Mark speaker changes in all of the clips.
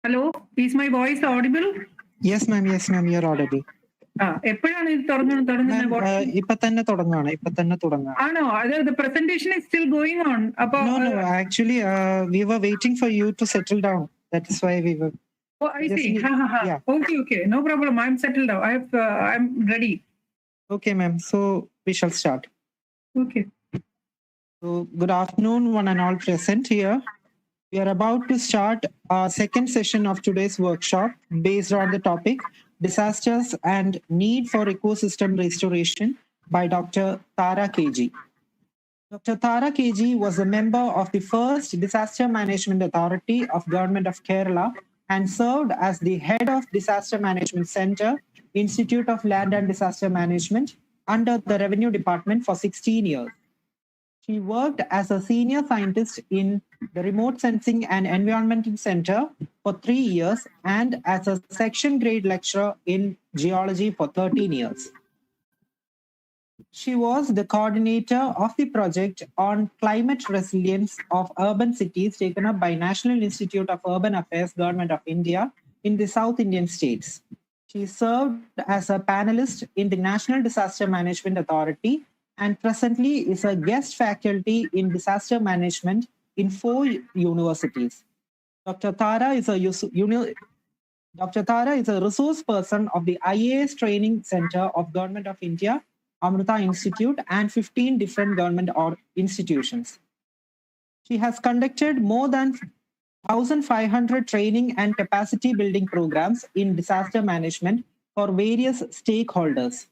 Speaker 1: Hello, is my voice audible?
Speaker 2: Yes, ma'am. Yes, ma'am. You're audible.
Speaker 1: എപ്പോഴാണ് ഇത് തുടങ്ങുന്നത്?
Speaker 2: ഇപ്പൊ തന്നെ തുടങ്ങുകയാണ്.
Speaker 1: ആണോ? അത് the presentation is still going on.
Speaker 2: No. Actually, we were waiting for you to settle down. That is why we were.
Speaker 1: Oh, I see.
Speaker 2: Yeah.
Speaker 1: Okay. No problem. I'm settled down. I'm ready.
Speaker 2: Okay, ma'am. So we shall start.
Speaker 1: Okay.
Speaker 2: So good afternoon, one and all present here. We are about to start our second session of today's workshop based on the topic Disasters and Need for Ecosystem Restoration by Dr. Tara KG. Dr. Tara KG was a member of the first Disaster Management Authority of Government of Kerala and served as the head of Disaster Management Center, Institute of Land and Disaster Management under the Revenue Department for 16 years. She worked as a senior scientist in the Remote Sensing and Environmental Center for 3 years and as a section grade lecturer in geology for 13 years. She was the coordinator of the project on climate resilience of urban cities taken up by National Institute of Urban Affairs, Government of India in the South Indian states. She served as a panelist in the National Disaster Management Authority and presently is a guest faculty in disaster management in 4 universities. Dr. Tara is a resource person of the IAS Training Center of Government of India, Amrita Institute, and 15 different government institutions. She has conducted more than 1,500 training and capacity building programs in disaster management for various stakeholders.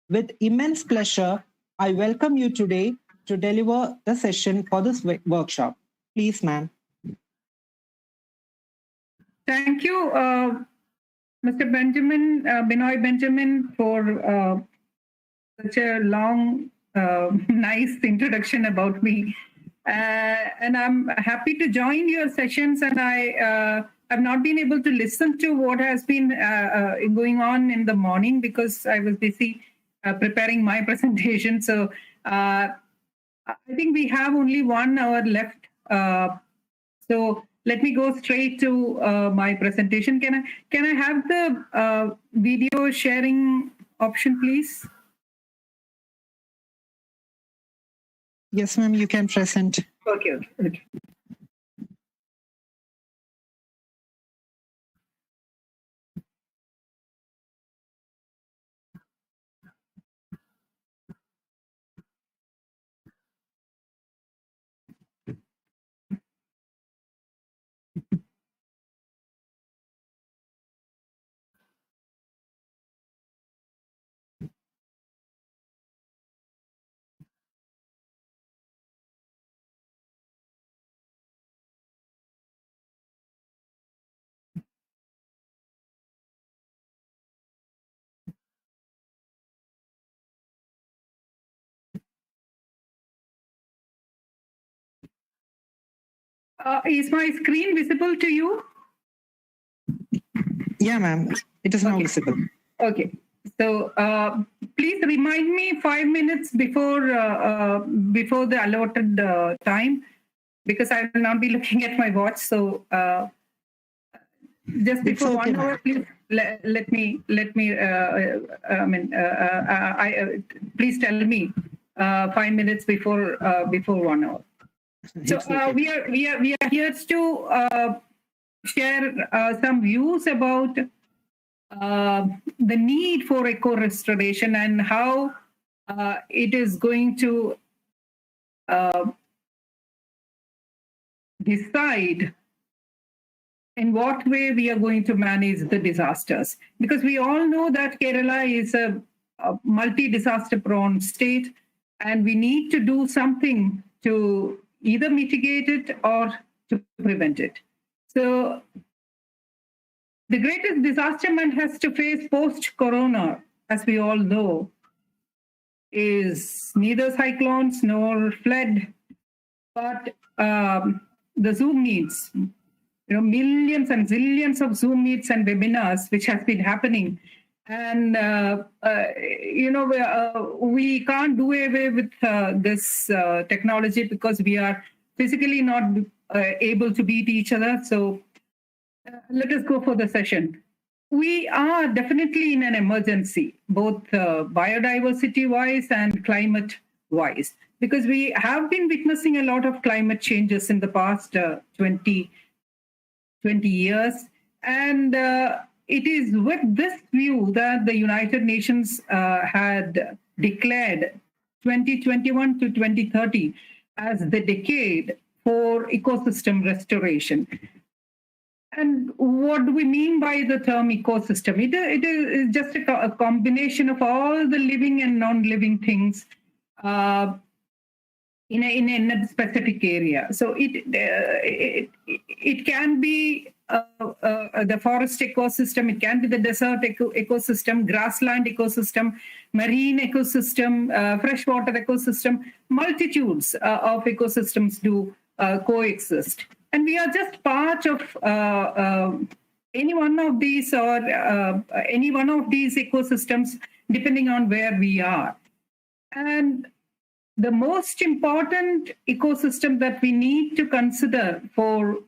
Speaker 2: With immense pleasure, I welcome you today to deliver the session for this workshop. Please, ma'am.
Speaker 1: Thank you, Mr. Binoy Benjamin, for such a long, nice introduction about me. And I'm happy to join your sessions, and I've not been able to listen to what has been going on in the morning because I was busy preparing my presentation. So I think we have only 1 hour left. So let me go straight to my presentation. Can I have the video sharing option, please?
Speaker 2: Yes, ma'am, you can present.
Speaker 1: Okay. Is my screen visible to you?
Speaker 2: Yeah, ma'am. It is now visible.
Speaker 1: Okay. So please remind me 5 minutes before the allotted time, because I will not be looking at my watch. So just before
Speaker 2: okay,
Speaker 1: 1 hour, please let me. Please tell me 5 minutes before 1 hour. So we are here to share some views about the need for eco-restoration and how it is going to decide in what way we are going to manage the disasters. Because we all know that Kerala is a multi-disaster prone state, and we need to do something to either mitigate it or to prevent it. So the greatest disaster man has to face post-corona, as we all know, is neither cyclones nor flood, but the Zoom meets. Millions and zillions of Zoom meets and webinars, which has been happening. And, we can't do away with this technology because we are physically not able to beat each other. So let us go for the session. We are definitely in an emergency, both biodiversity-wise and climate-wise, because we have been witnessing a lot of climate changes in the past 20 years. And it is with this view that the United Nations had declared 2021 to 2030 as the decade for ecosystem restoration. And what do we mean by the term ecosystem? It is just a combination of all the living and non-living things in a specific area. So it can be the forest ecosystem, it can be the desert ecosystem, grassland ecosystem, marine ecosystem, freshwater ecosystem. Multitudes of ecosystems do coexist. And we are just part of any one of these or any one of these ecosystems, depending on where we are. And the most important ecosystem that we need to consider for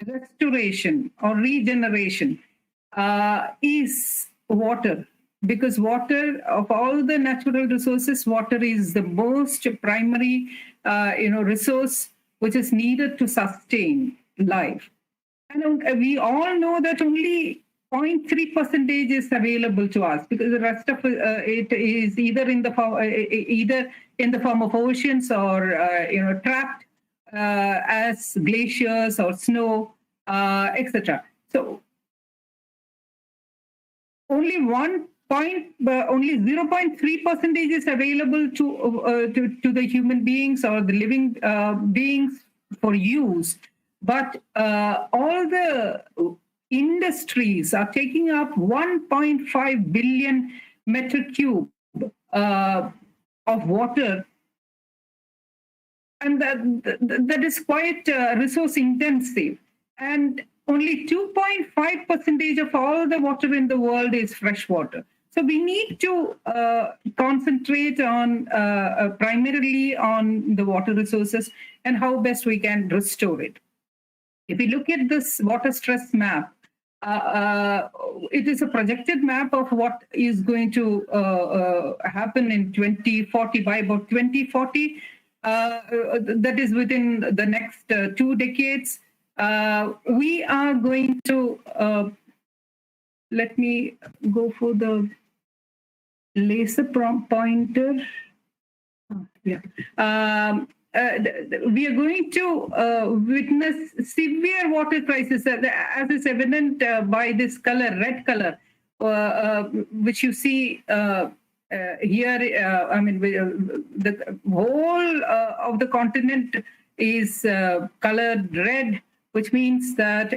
Speaker 1: restoration or regeneration is water, because water, of all the natural resources, water is the most primary resource which is needed to sustain life. And we all know that only 0.3% is available to us, because the rest of it is either in the form of oceans or trapped as glaciers or snow, etc. So only 0.3% is available to the human beings or the living beings for use, but all the industries are taking up 1.5 billion metric cube of water, and that is quite resource intensive. And only 2.5% of all the water in the world is fresh water. So we need to concentrate on primarily on the water resources and how best we can restore it. If we look at this water stress map, it is a projected map of what is going to happen in 2040. By about 2040, that is within the next 2 decades, we are going to, let me go for the laser pointer. Yeah. We are going to witness severe water crisis, as is evident by this color, red color, which you see here. I mean, the whole of the continent is colored red, which means that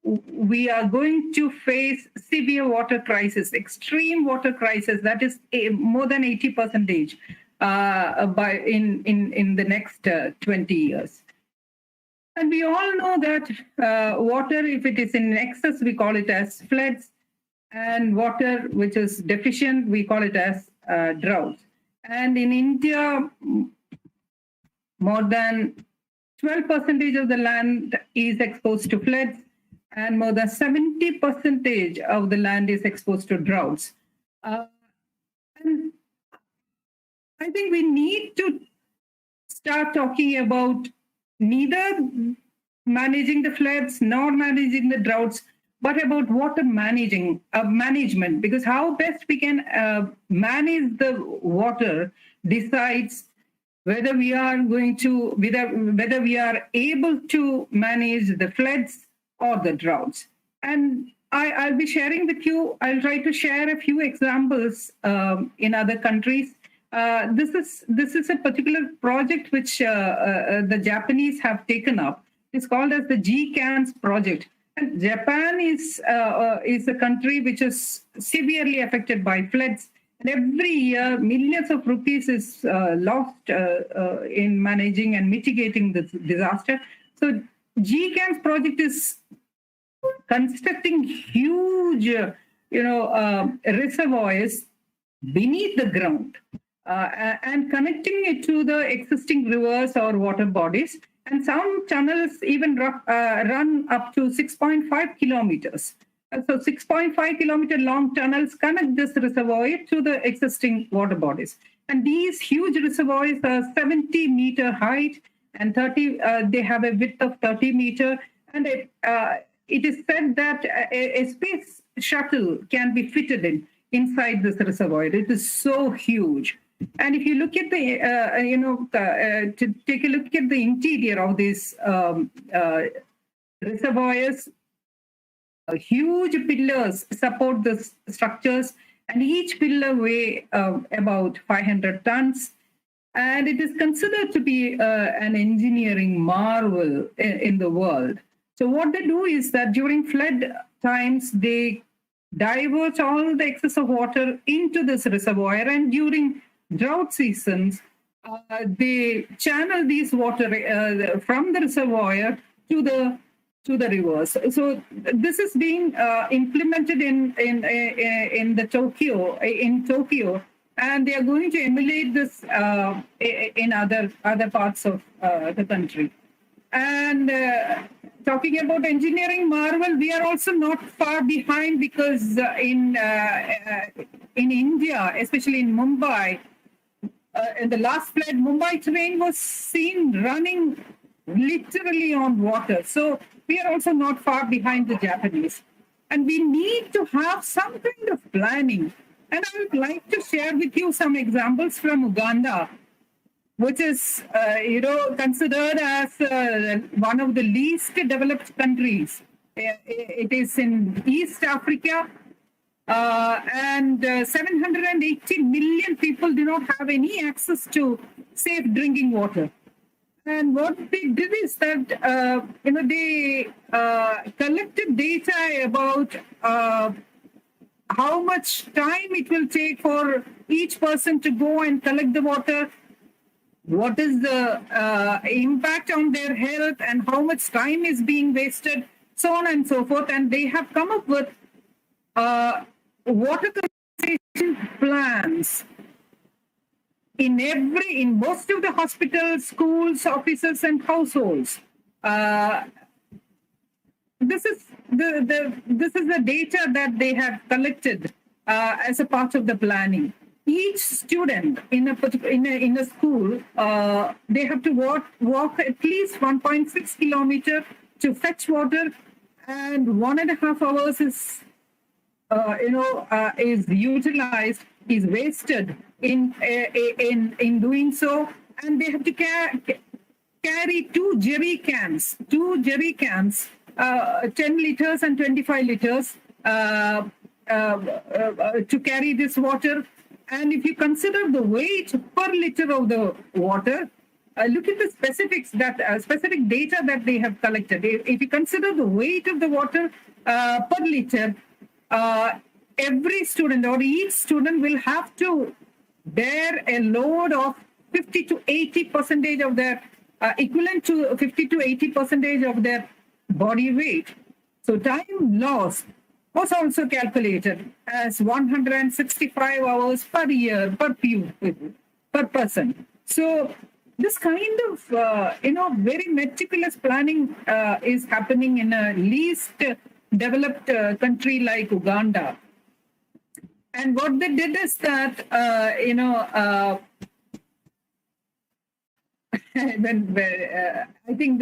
Speaker 1: we are going to face severe water crisis, extreme water crisis, that is more than 80% in the next 20 years. And we all know that water, if it is in excess, we call it as floods, and water which is deficient, we call it as droughts. And in India, more than 12% of the land is exposed to floods, and more than 70% of the land is exposed to droughts. And I think we need to start talking about neither managing the floods nor managing the droughts, but about water management, because how best we can manage the water decides whether we are going to, whether we are able to manage the floods or the droughts. And I'll be sharing with you, I'll try to share a few examples in other countries. This is a particular project which the Japanese have taken up. It's called as the GCANS project. And Japan is a country which is severely affected by floods. And every year, millions of rupees is lost in managing and mitigating this disaster. So GCANS project is constructing huge, reservoirs beneath the ground and connecting it to the existing rivers or water bodies, And some tunnels even run up to 6.5 kilometers. So 6.5 kilometer long tunnels connect this reservoir to the existing water bodies. And these huge reservoirs are 70-meter height and 30. They have a width of 30 meter. And it is said that a space shuttle can be fitted inside this reservoir. It is so huge. And if you look at the, to take a look at the interior of these reservoirs, huge pillars support the structures, and each pillar weigh about 500 tons. And it is considered to be an engineering marvel in the world. So what they do is that during flood times, they divert all the excess of water into this reservoir, and during drought seasons, they channel these water from the reservoir to the rivers. So this is being implemented in Tokyo, and they are going to emulate this in other parts of the country. And talking about engineering marvel, we are also not far behind, because in India, especially in Mumbai, in the last flood, Mumbai train was seen running literally on water. So we are also not far behind the Japanese. And we need to have some kind of planning. And I would like to share with you some examples from Uganda, which is, considered as one of the least developed countries. It is in East Africa, and 780 million people do not have any access to safe drinking water. And what they did is that, they collected data about how much time it will take for each person to go and collect the water, what is the impact on their health, and how much time is being wasted, so on and so forth. And they have come up with water conservation plans in most of the hospitals, schools, offices, and households. This is the data that they have collected as a part of the planning. Each student in a school, they have to walk at least 1.6 kilometers to fetch water, and 1.5 hours is utilized, is wasted in doing so. And they have to carry two jerry cans, 10 liters and 25 liters, to carry this water. And if you consider the weight per liter of the water, look at the specifics specific data that they have collected. If you consider the weight of the water per liter, every student or each student will have to bear a load of 50 to 80% of their equivalent to 50 to 80% of their body weight. So time lost was also calculated as 165 hours per year per person. So this kind of very meticulous planning is happening in a least developed country like Uganda. And what they did is that I think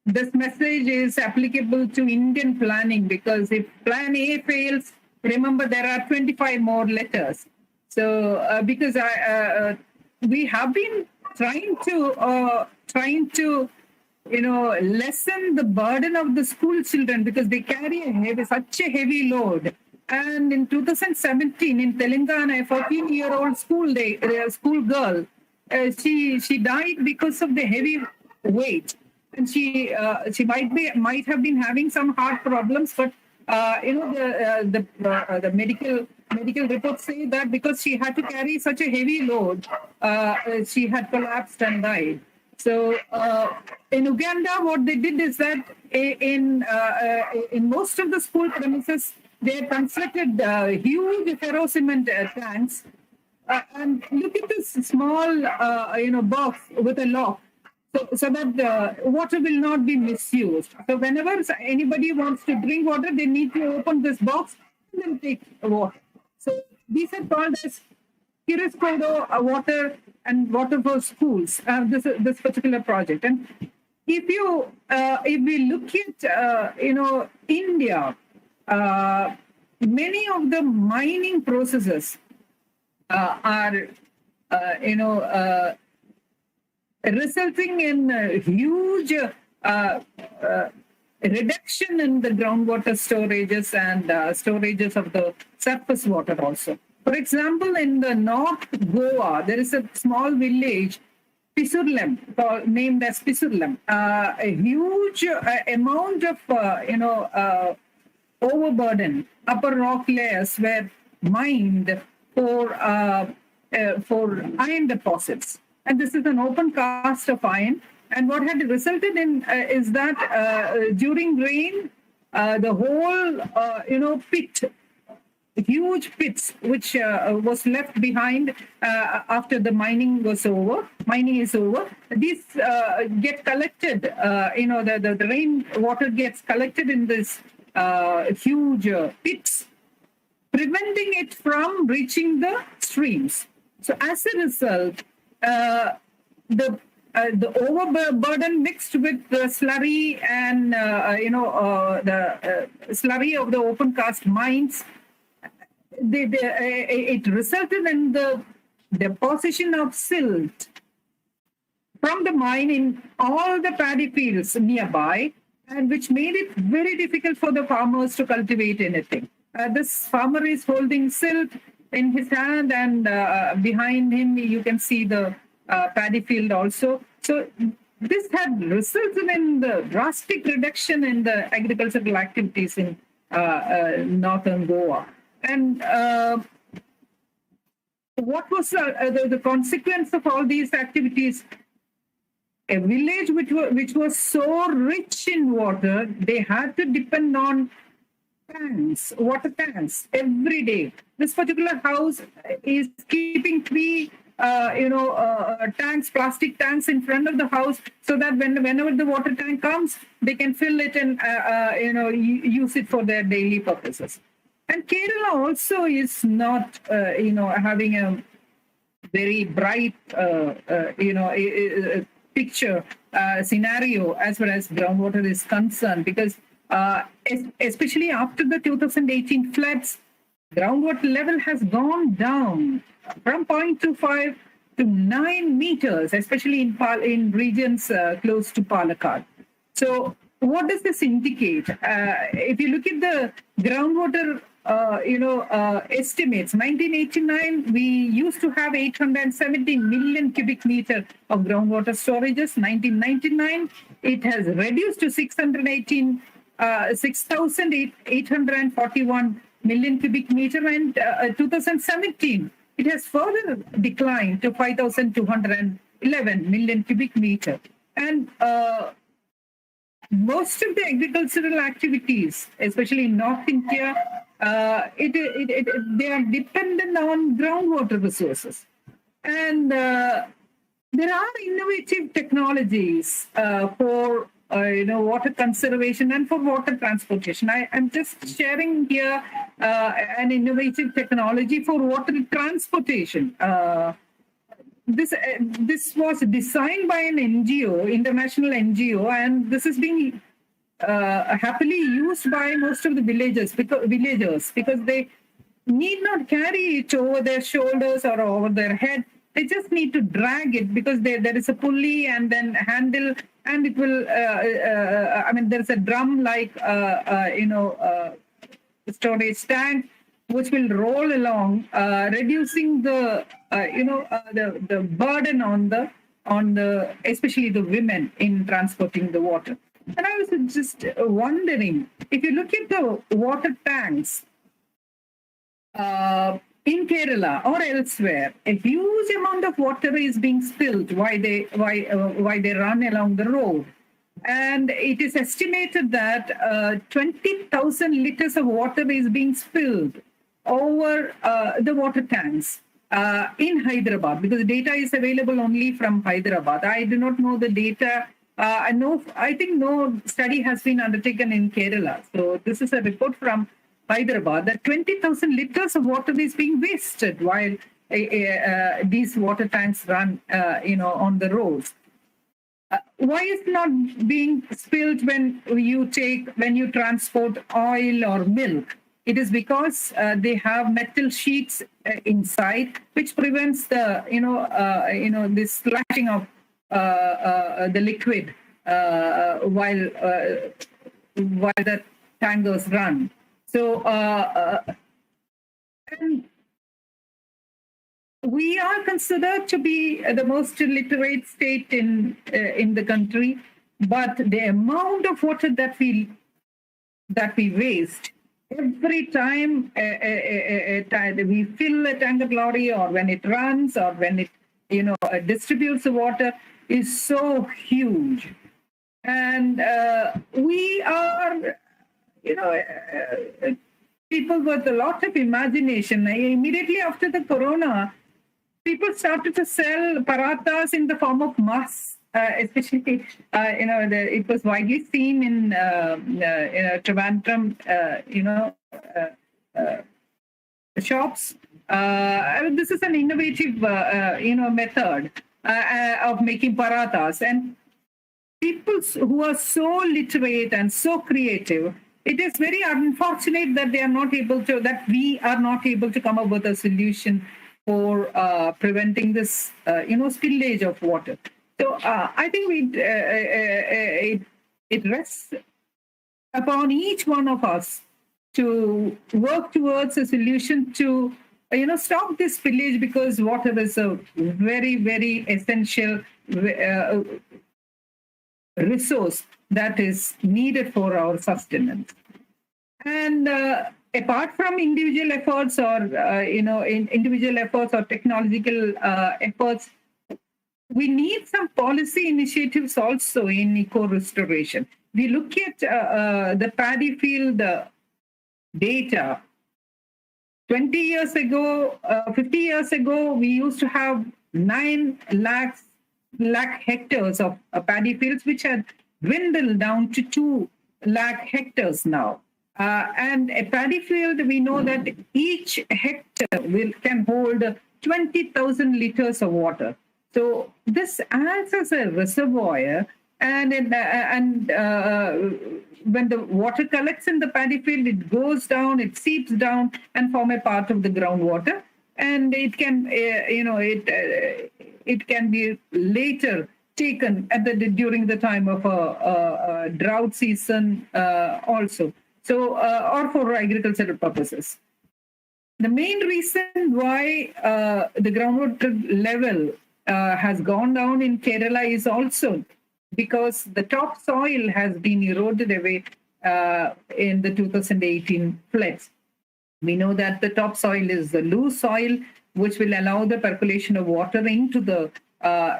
Speaker 1: this message is applicable to Indian planning, because if Plan A fails, remember there are 25 more letters. So because we have been trying to lessen the burden of the school children, because they carry such a heavy load. And in 2017 in Telangana, a 14-year-old school girl, she died because of the heavy weight. And she might have been having some heart problems, but the medical reports say that because she had to carry such a heavy load, she had collapsed and died. So in Uganda, what they did is that in most of the school premises, they constructed huge ferrocement tanks, And look at this small, box with a lock, so that the water will not be misused. So whenever anybody wants to drink water, they need to open this box and then take water. So these are called as Kiriskodo water and water for schools. This particular project, and if we look at India, many of the mining processes are resulting in a huge reduction in the groundwater storages and storages of the surface water also. For example, in the North Goa, there is a small village, Pisurlem, named as Pisurlem. A huge amount of overburden upper rock layers were mined for iron deposits, and this is an open cast of iron. And what had resulted in is that during rain, the whole pit, huge pits, which was left behind after the mining is over, these get collected. The rain water gets collected in this huge pits, preventing it from reaching the streams. So as a result, the overburden mixed with the slurry and the slurry of the open cast mines, it resulted in the deposition of silt from the mine in all the paddy fields nearby, and which made it very difficult for the farmers to cultivate anything. This farmer is holding silt in his hand, and behind him you can see the paddy field also. So this had resulted in the drastic reduction in the agricultural activities in northern Goa. And what was the consequence of all these activities? A village which was so rich in water, they had to depend on water tanks every day. This particular house is keeping three tanks, plastic tanks in front of the house, so that whenever the water tank comes, they can fill it and use it for their daily purposes. And Kerala also is not having a very bright picture scenario as far as groundwater is concerned, because especially after the 2018 floods, groundwater level has gone down from 0.25 to 9 meters, especially in regions close to Palakkad. So what does this indicate? If you look at the groundwater estimates, 1989, we used to have 870 million cubic meter of groundwater storages. 1999, it has reduced to 6,841 million cubic meter, and 2017, it has further declined to 5,211 million cubic meter. And most of the agricultural activities, especially in North India, they are dependent on groundwater resources. And there are innovative technologies for water conservation and for water transportation. I'm just sharing here an innovative technology for water transportation. This was designed by an NGO, international NGO, and this is being happily used by most of the villagers because they need not carry it over their shoulders or over their head. They just need to drag it, because there is a pulley and then handle, and it will. There's a drum like storage tank, which will roll along, reducing the burden on the especially the women in transporting the water. And I was just wondering, if you look at the water tanks in Kerala or elsewhere, a huge amount of water is being spilled while they run along the road. And it is estimated that 20,000 liters of water is being spilled over the water tanks in Hyderabad, because the data is available only from Hyderabad. I do not know the data. I think no study has been undertaken in Kerala. So this is a report from Hyderabad that 20,000 liters of water is being wasted while these water tanks run, on the roads. Why is not being spilled when you transport oil or milk? It is because they have metal sheets inside, which prevents the this splashing of the liquid while the tankers run. So and we are considered to be the most literate state in the country, but the amount of water that we waste every time we fill a tanker lorry, or when it runs, or when it distributes the water, is so huge. And we are people with a lot of imagination. Immediately after the corona, people started to sell parathas in the form of mass, especially, it was widely seen in Trivandrum, shops. This is an innovative, method of making parathas. And people who are so literate and so creative, it is very unfortunate that we are not able to come up with a solution for preventing this, spillage of water. So I think it rests upon each one of us to work towards a solution to, stop this spillage, because water is a very, very essential resource that is needed for our sustenance. And apart from individual efforts or technological efforts, we need some policy initiatives also in eco-restoration. We look at the paddy field data. 20 years ago, 50 years ago, we used to have 9 lakh hectares of paddy fields, which had dwindled down to 2 lakh hectares now. And a paddy field, we know that each hectare can hold 20,000 liters of water. So this acts as a reservoir, and when the water collects in the paddy field, it goes down, it seeps down, and form a part of the groundwater. And it can, it can be later taken during the time of a drought season also. So, or for agricultural purposes. The main reason why the groundwater level has gone down in Kerala is also because the topsoil has been eroded away in the 2018 floods. We know that the topsoil is the loose soil, which will allow the percolation of water into the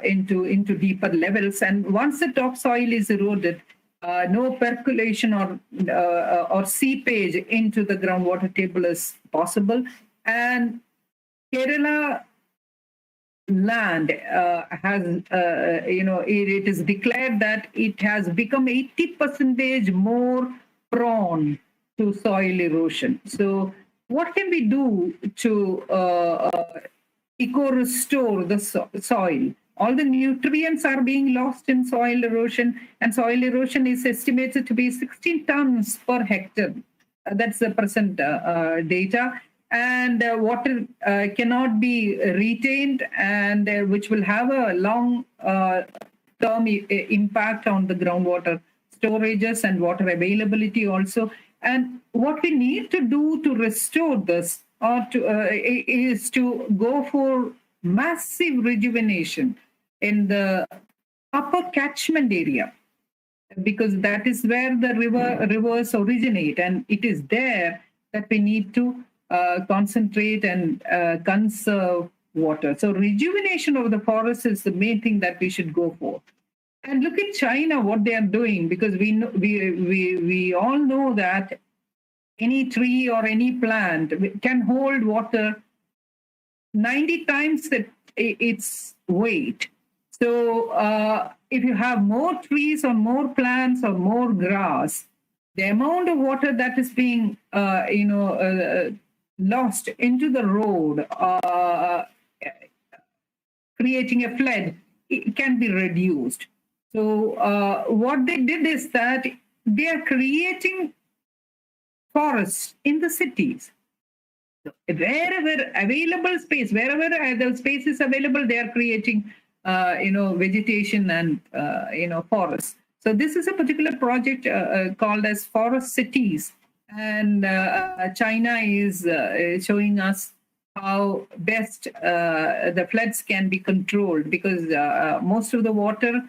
Speaker 1: into deeper levels. And once the topsoil is eroded, no percolation or seepage into the groundwater table is possible. And Kerala land has, it is declared that it has become 80% more prone to soil erosion. So what can we do to eco-restore the soil? All the nutrients are being lost in soil erosion, and soil erosion is estimated to be 16 tons per hectare. That's the present data. And water cannot be retained, and which will have a long-term impact on the groundwater storages and water availability also. And what we need to do to restore this is to go for massive rejuvenation in the upper catchment area, because that is where the rivers originate, and it is there that we need to concentrate and conserve water. So rejuvenation of the forest is the main thing that we should go for. And look at China, what they are doing, because we all know that any tree or any plant can hold water 90 times its weight. So if you have more trees or more plants or more grass, the amount of water that is being lost into the road, creating a flood, it can be reduced. So what they did is that they are creating forests in the cities. Wherever available space, wherever the space is available, they are creating, vegetation and, forests. So this is a particular project called as Forest Cities. And China is showing us how best the floods can be controlled, because most of the water,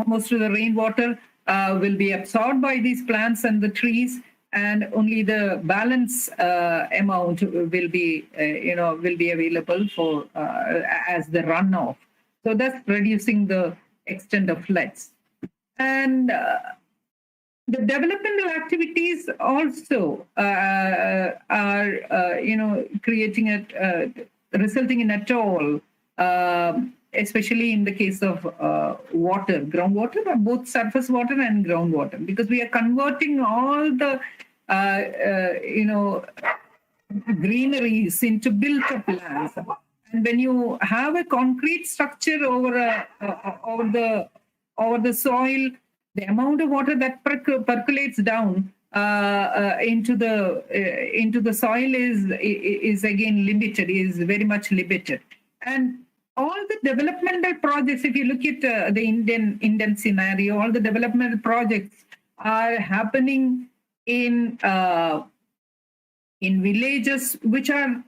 Speaker 1: most of the rainwater will be absorbed by these plants and the trees, and only the balance amount will be available for as the runoff. So that's reducing the extent of floods. And the developmental activities also are creating resulting in atoll, especially in the case of water, groundwater, both surface water and groundwater, because we are converting all the greeneries into built-up lands. And when you have a concrete structure over the soil, the amount of water that percolates down into the soil is again limited, is very much limited. And all the developmental projects, if you look at the Indian scenario, all the developmental projects are happening in villages which are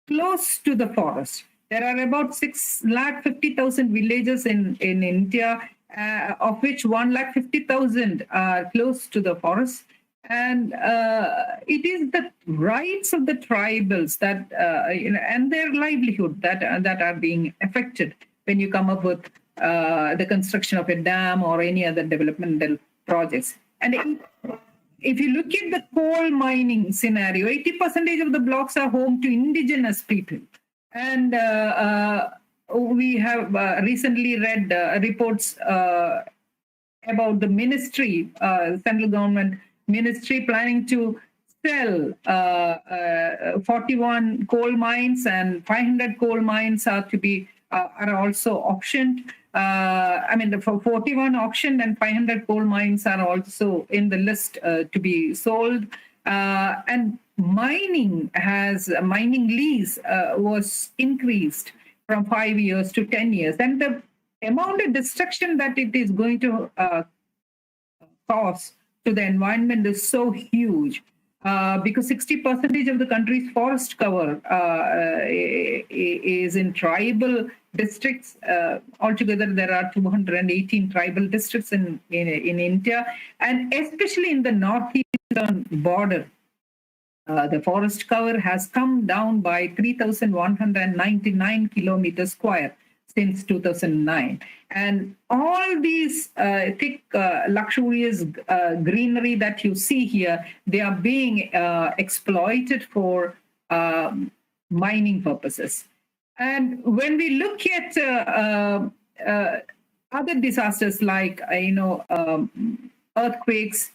Speaker 1: close to the forest. There are about 650,000 villages in India, of which 150,000 are close to the forest. And it is the rights of the tribals that, and their livelihood that are being affected when you come up with the construction of a dam or any other developmental projects. And if you look at the coal mining scenario, 80% of the blocks are home to indigenous people. And we have recently read reports about the ministry, central government ministry, planning to sell 41 coal mines, and 500 coal mines are also auctioned. For 41 auctioned and 500 coal mines are also in the list to be sold. And mining lease was increased from 5 years to 10 years. And the amount of destruction that it is going to cause to the environment is so huge. Because 60% of the country's forest cover is in tribal districts. Altogether, there are 218 tribal districts in India, and especially in the northeastern border. The forest cover has come down by 3,199 kilometers square since 2009. And all these thick, luxurious greenery that you see here, they are being exploited for mining purposes. And when we look at other disasters like, earthquakes,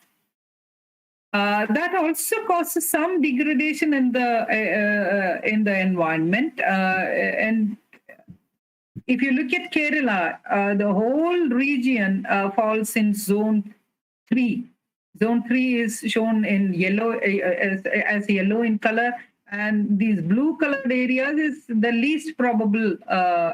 Speaker 1: that also causes some degradation in the environment. And if you look at Kerala, the whole region falls in Zone 3. Zone 3 is shown in yellow, as yellow in color, and these blue-colored areas is the least probable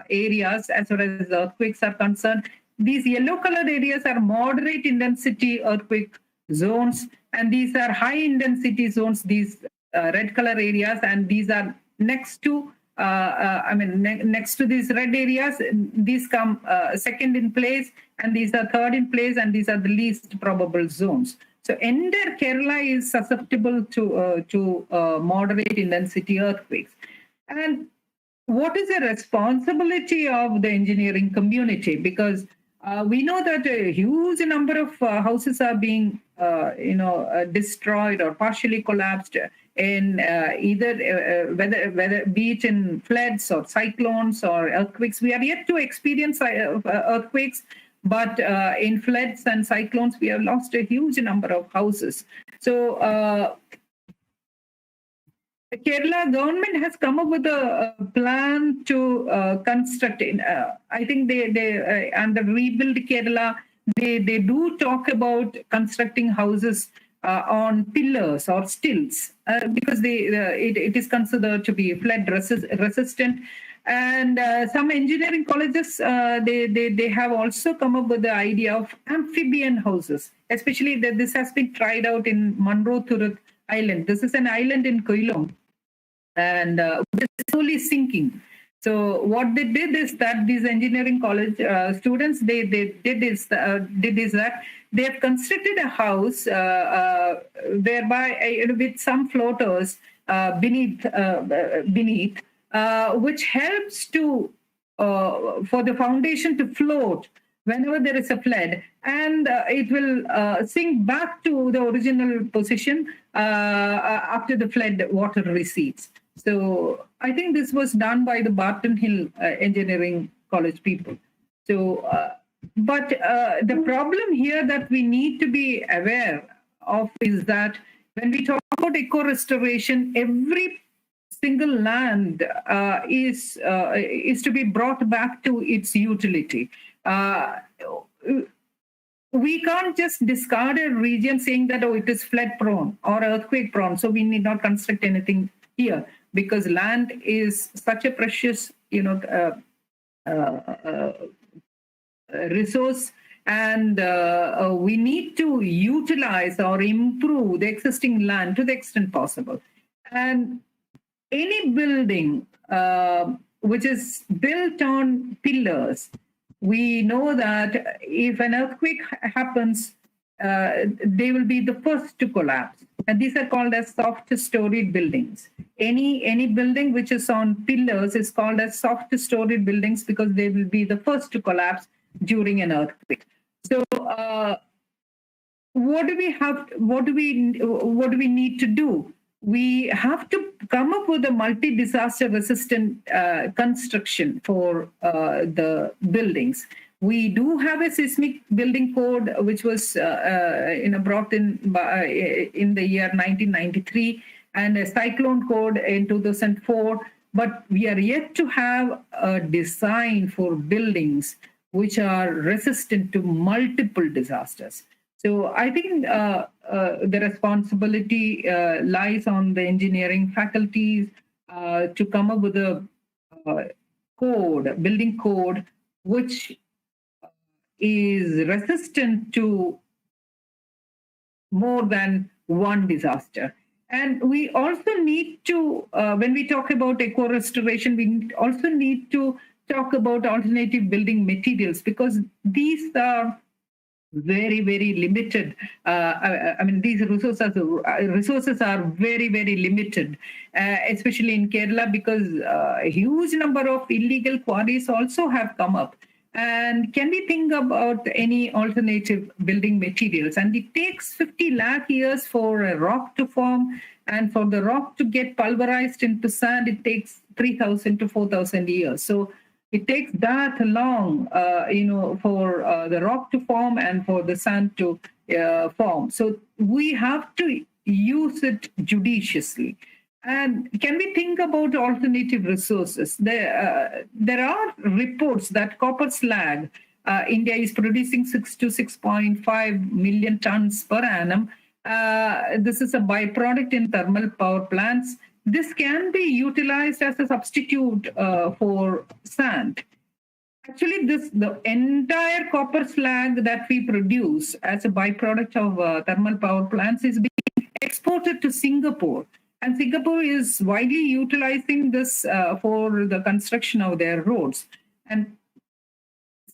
Speaker 1: areas as far as earthquakes are concerned. These yellow-colored areas are moderate intensity earthquake zones, and these are high-intensity zones, these red-color areas, and these are next to next to these red areas. These come second in place, and these are third in place, and these are the least probable zones. So entire Kerala is susceptible to moderate intensity earthquakes. And what is the responsibility of the engineering community? Because we know that a huge number of houses are being destroyed or partially collapsed, in either whether be it in floods or cyclones or earthquakes. We are yet to experience earthquakes, but in floods and cyclones, we have lost a huge number of houses. So the Kerala government has come up with a plan to construct. I think they under Rebuild Kerala, they do talk about constructing houses on pillars or stilts because it is considered to be flood resistant. And some engineering colleges, they have also come up with the idea of amphibian houses, especially that this has been tried out in Munro Turut Island. This is an island in Koilong, and it's slowly sinking. So what they did is that these engineering college students, they did that they have constructed a house whereby with some floaters beneath, which helps to for the foundation to float whenever there is a flood, and it will sink back to the original position after the flood water recedes. So I think this was done by the Barton Hill Engineering College people. So, but the problem here that we need to be aware of is that when we talk about eco-restoration, every single land is to be brought back to its utility. We can't just discard a region saying that, oh, it is flood prone or earthquake prone, so we need not construct anything here, because land is such a precious, resource, and we need to utilize or improve the existing land to the extent possible. And any building which is built on pillars, we know that if an earthquake happens, they will be the first to collapse. And these are called as soft-storied buildings. Any building which is on pillars is called as soft-storied buildings because they will be the first to collapse during an earthquake. So, what do we need to do? We have to come up with a multi-disaster resistant construction for the buildings. We do have a seismic building code, which was brought in the year 1993, and a cyclone code in 2004. But we are yet to have a design for buildings which are resistant to multiple disasters. So I think the responsibility lies on the engineering faculties to come up with a building code, which is resistant to more than one disaster. And we also need to, when we talk about eco-restoration, we also need to talk about alternative building materials, because these are very, very limited. These resources are very, very limited, especially in Kerala, because a huge number of illegal quarries also have come up. And can we think about any alternative building materials? And it takes 50 lakh years for a rock to form, and for the rock to get pulverized into sand, it takes 3,000 to 4,000 years. So it takes that long, for the rock to form and for the sand to form. So we have to use it judiciously. And can we think about alternative resources? There are reports that copper slag, India is producing 6 to 6.5 million tons per annum. This is a byproduct in thermal power plants. This can be utilized as a substitute for sand. Actually, the entire copper slag that we produce as a byproduct of thermal power plants is being exported to Singapore. And Singapore is widely utilizing this for the construction of their roads. And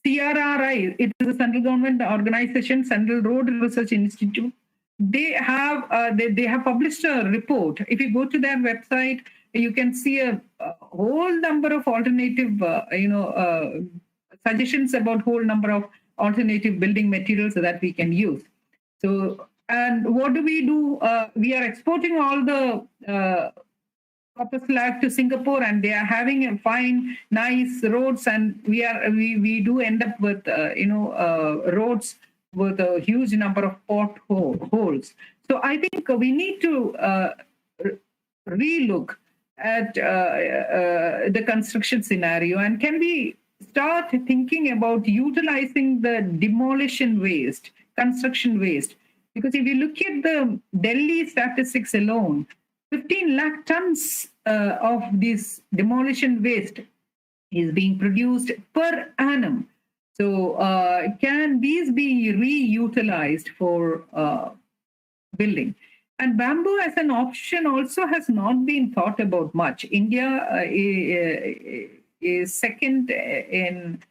Speaker 1: CRRI, it is a central government organization, Central Road Research Institute. They have published a report. If you go to their website, you can see a whole number of alternative, suggestions about whole number of alternative building materials that we can use. So And what do? We are exporting all the copper slag to Singapore, and they are having a fine, nice roads, and we do end up with roads with a huge number of potholes. So I think we need to relook at the construction scenario, and can we start thinking about utilizing the demolition waste, construction waste? Because if you look at the Delhi statistics alone, 15 lakh tons of this demolition waste is being produced per annum. So can these be reutilized for building? And bamboo as an option also has not been thought about much. India is second in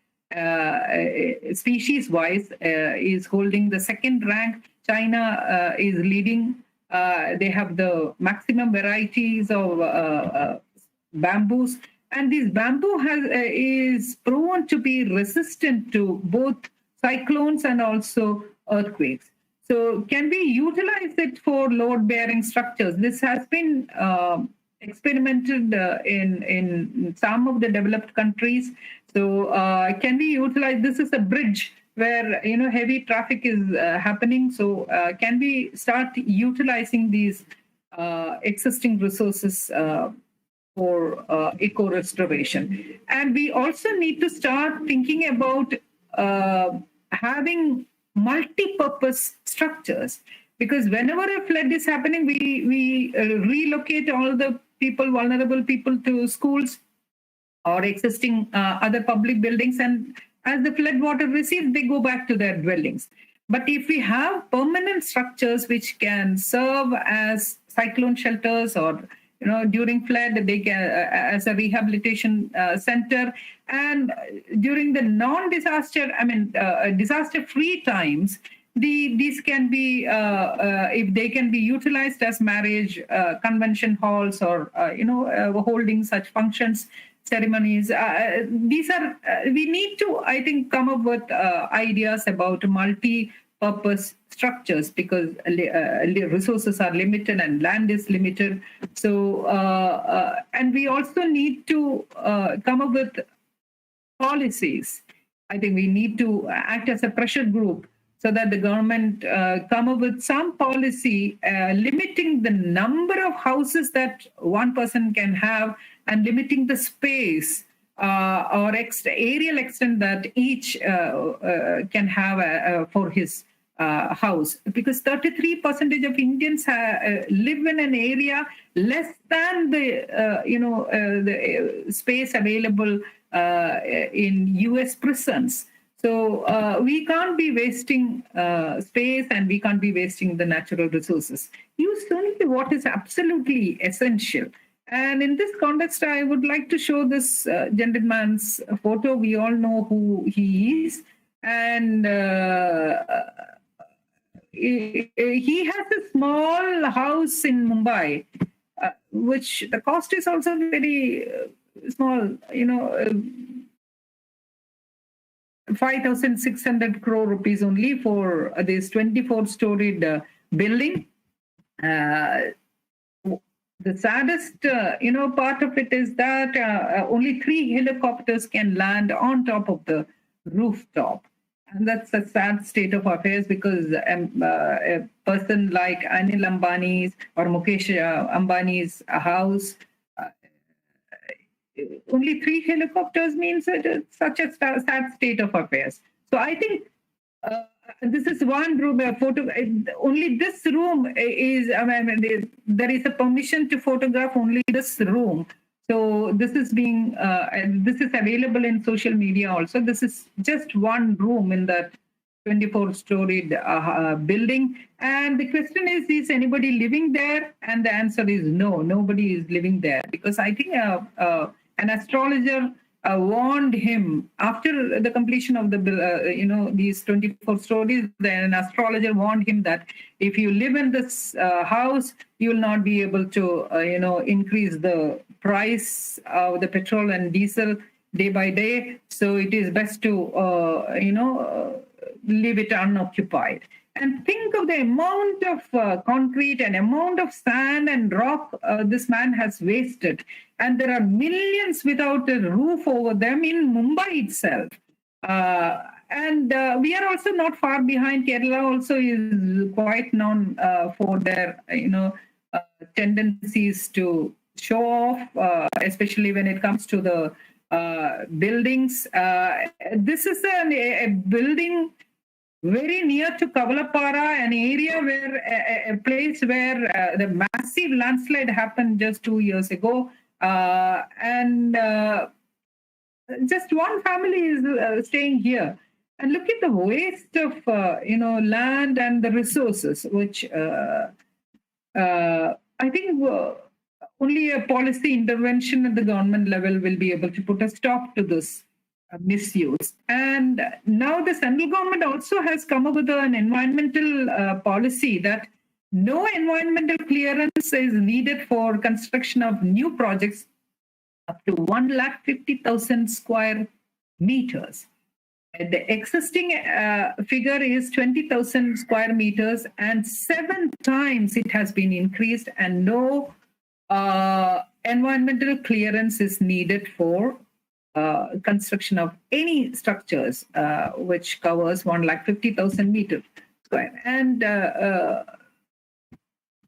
Speaker 1: species-wise, is holding the second rank. China is leading. They have the maximum varieties of bamboos, and this bamboo is proven to be resistant to both cyclones and also earthquakes. So can we utilize it for load-bearing structures? This has been experimented in some of the developed countries. So can we utilize this as a bridge where heavy traffic is happening? So can we start utilizing these existing resources for eco restoration? And we also need to start thinking about having multi-purpose structures, because whenever a flood is happening, we relocate all the vulnerable people to schools or existing other public buildings, and as the flood water recedes, they go back to their dwellings. But if we have permanent structures which can serve as cyclone shelters, or during flood, they can as a rehabilitation center, and during the non-disaster, disaster-free times, these can be, if they can be utilized as marriage convention halls, or holding such functions, ceremonies. These are we need to, I think, come up with ideas about multi-purpose structures, because resources are limited and land is limited. So and we also need to come up with policies. I think we need to act as a pressure group so that the government come up with some policy limiting the number of houses that one person can have, and limiting the space or aerial extent that each can have for his house. Because 33% of Indians live in an area less than the space available in US prisons. So we can't be wasting space, and we can't be wasting the natural resources. Use only what is absolutely essential. And in this context, I would like to show this gentleman's photo. We all know who he is. And he has a small house in Mumbai, which the cost is also very small, 5,600 crore rupees only for this 24-storied building. The saddest, part of it is that only 3 helicopters can land on top of the rooftop. And that's a sad state of affairs, because a person like Anil Ambani's or Mukesh Ambani's house, only 3 helicopters means such a sad state of affairs. So I think this is one room, photo. Only this room is, there is a permission to photograph only this room. So this is this is available in social media also. This is just one room in that 24-storied building. And the question is anybody living there? And the answer is no, nobody is living there. Because I think an astrologer warned him after the completion of the these 24 stories. Then an astrologer warned him that if you live in this house, you will not be able to increase the price of the petrol and diesel day by day. So it is best to leave it unoccupied. And think of the amount of concrete and amount of sand and rock this man has wasted. And there are millions without a roof over them in Mumbai itself. And we are also not far behind. Kerala also is quite known for their, tendencies to show off, especially when it comes to the buildings. This is a building very near to Kavalapara, an area where a place where the massive landslide happened just 2 years ago, and just one family is staying here. And look at the waste of land and the resources, which I think only a policy intervention at the government level will be able to put a stop to this misuse. And now the central government also has come up with an environmental policy that no environmental clearance is needed for construction of new projects up to 150,000 square meters. The existing figure is 20,000 square meters, and 7 times it has been increased, and no environmental clearance is needed for construction of any structures which covers 150,000 meters square. And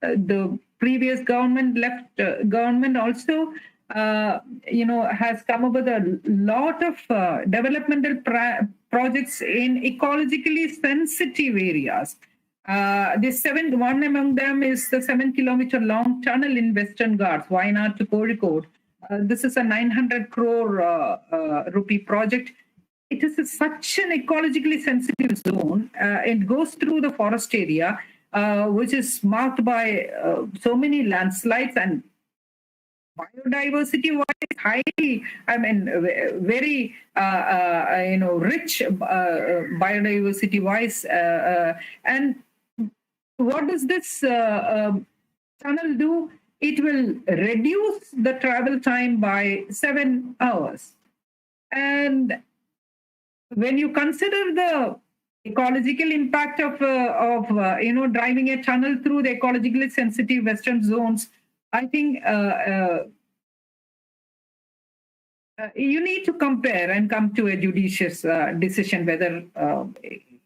Speaker 1: the previous government also has come up with a lot of developmental projects in ecologically sensitive areas. One among them is the 7-kilometer long tunnel in Western Ghats, Wayanad to Kozhikode. This is a 900 crore rupee project. It is such an ecologically sensitive zone. It goes through the forest area, which is marked by so many landslides, and biodiversity wise, highly, very rich biodiversity wise. And what does this tunnel do? It will reduce the travel time by 7 hours. And when you consider the ecological impact of driving a tunnel through the ecologically sensitive western zones, I think you need to compare and come to a judicious decision whether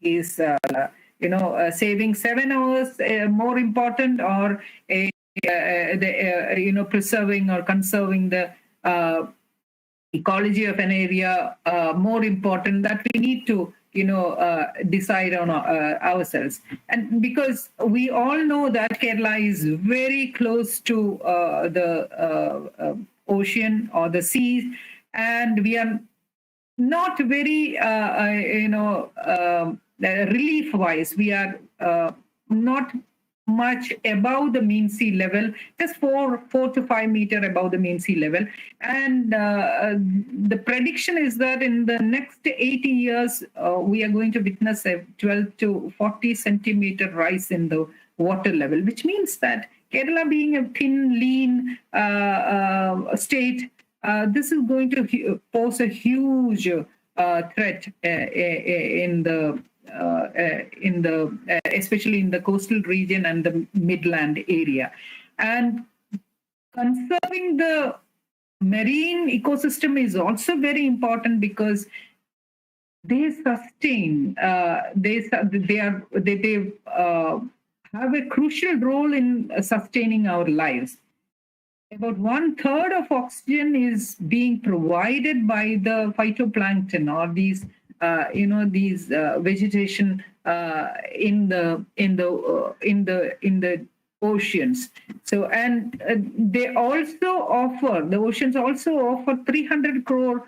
Speaker 1: is saving 7 hours more important, or preserving or conserving the ecology of an area more important. That we need to decide on ourselves. And because we all know that Kerala is very close to the ocean or the seas, and we are not very relief wise, we are not much above the mean sea level, just 4 to 5 meters above the mean sea level. And the prediction is that in the next 80 years, we are going to witness a 12 to 40 centimeter rise in the water level, which means that Kerala being a thin, lean state, this is going to pose a huge threat especially in the coastal region and the midland area. And conserving the marine ecosystem is also very important, because they sustain, they have a crucial role in sustaining our lives. About 1/3 of oxygen is being provided by the phytoplankton, or these vegetation in the oceans. So, and they also offer, the oceans also offer 300 crore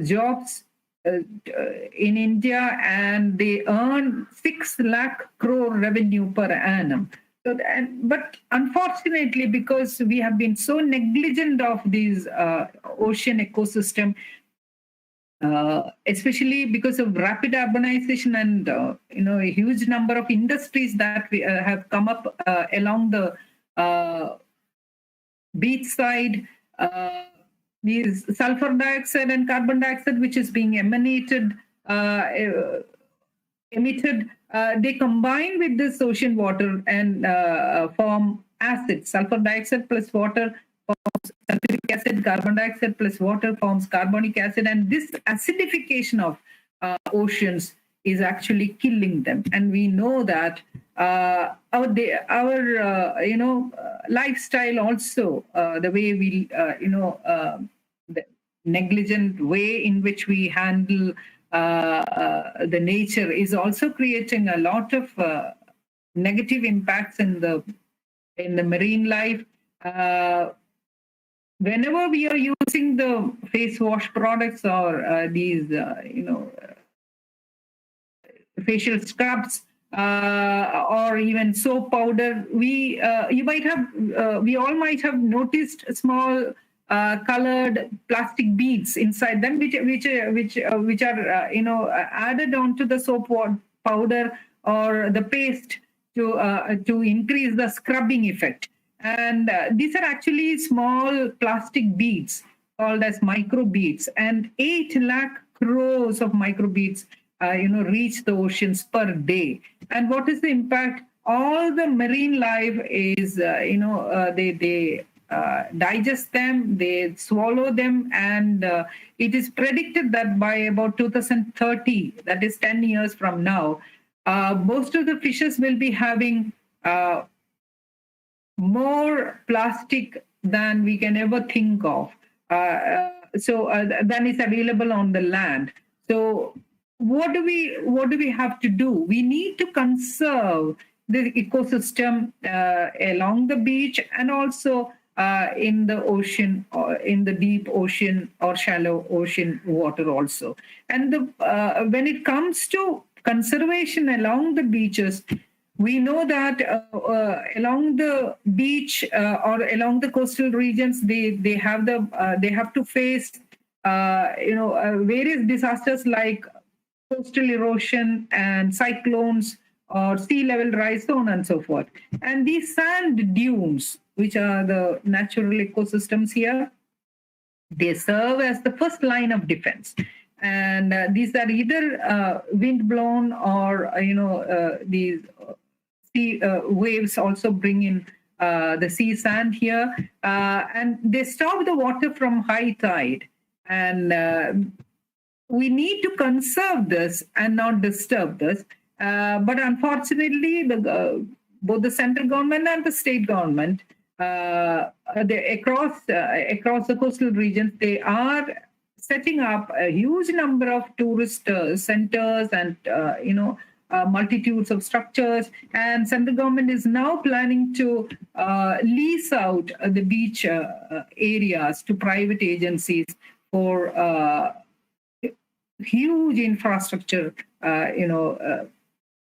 Speaker 1: jobs in India, and they earn 6 lakh crore revenue per annum. So, but unfortunately, because we have been so negligent of these ocean ecosystem, especially because of rapid urbanization and a huge number of industries that have come up along the beach side, these sulfur dioxide and carbon dioxide, which is being emitted they combine with this ocean water and form acid. Sulfur dioxide plus water forms sulfuric acid. Carbon dioxide plus water forms carbonic acid. And this acidification of oceans is actually killing them. And we know that our lifestyle also, the way we, the negligent way in which we handle the nature is also creating a lot of negative impacts in the marine life. Whenever we are using the face wash products or these, facial scrubs or even soap powder, we all might have noticed small colored plastic beads inside them, which are added onto the soap powder or the paste to increase the scrubbing effect. And these are actually small plastic beads called as micro beads, and 8 lakh crores of micro beads reach the oceans per day. And what is the impact? All the marine life is, they digest them, they swallow them, and it is predicted that by about 2030, that is 10 years from now, most of the fishes will be having more plastic than we can ever think of. Than is available on the land. So what do we have to do? We need to conserve the ecosystem along the beach and also in the ocean, or in the deep ocean or shallow ocean water also. And when it comes to conservation along the beaches, we know that along the beach or along the coastal regions, they have to face various disasters like coastal erosion and cyclones or sea level rise, so on and so forth. And these sand dunes, which are the natural ecosystems here, they serve as the first line of defense. And these are either wind blown or these sea waves also bring in the sea sand here, and they stop the water from high tide. And we need to conserve this and not disturb this. But unfortunately, both the central government and the state government, across the coastal regions, they are setting up a huge number of tourist centers and multitudes of structures. And central government is now planning to lease out the beach areas to private agencies for huge infrastructure,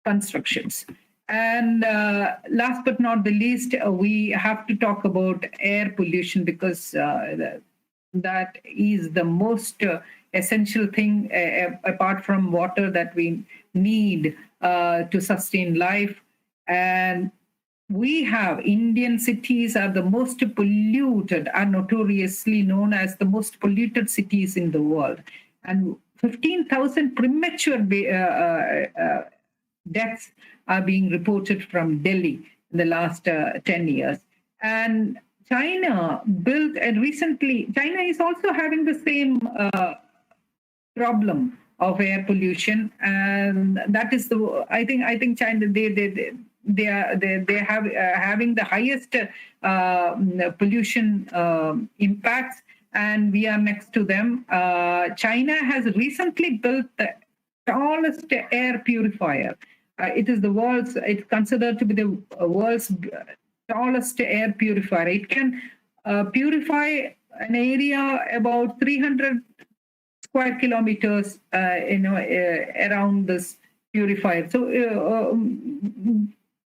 Speaker 1: constructions. And last but not the least, we have to talk about air pollution, because that is the most essential thing apart from water that we need to sustain life. And we have Indian cities are the most polluted, are notoriously known as the most polluted cities in the world. And 15,000 premature deaths are being reported from Delhi in the last 10 years. And China built, and recently, China is also having the same problem of air pollution, and that is I think China they have having the highest pollution impacts, and we are next to them. China has recently built the tallest air purifier. It is it's considered to be the world's tallest air purifier. It can purify an area about 300 square kilometers, around this purifier. So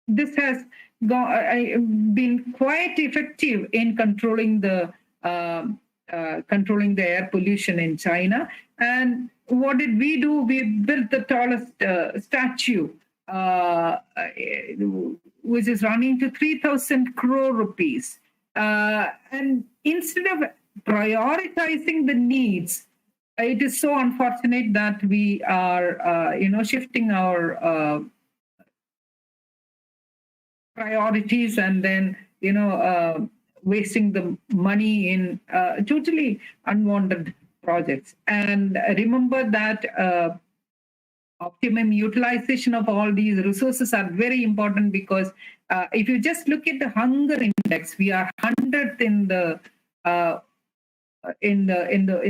Speaker 1: this has been quite effective in controlling the air pollution in China. And what did we do? We built the tallest statue, which is running to 3,000 crore rupees. And instead of prioritizing the needs, it is so unfortunate that we are, shifting our priorities and then, wasting the money in totally unwanted projects. And remember that optimum utilization of all these resources are very important, because if you just look at the hunger index, we are 100th in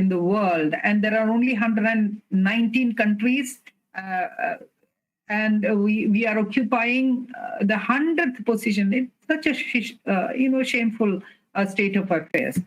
Speaker 1: the world, and there are only 119 countries, and we are occupying the 100th position. It's such a shameful state of affairs.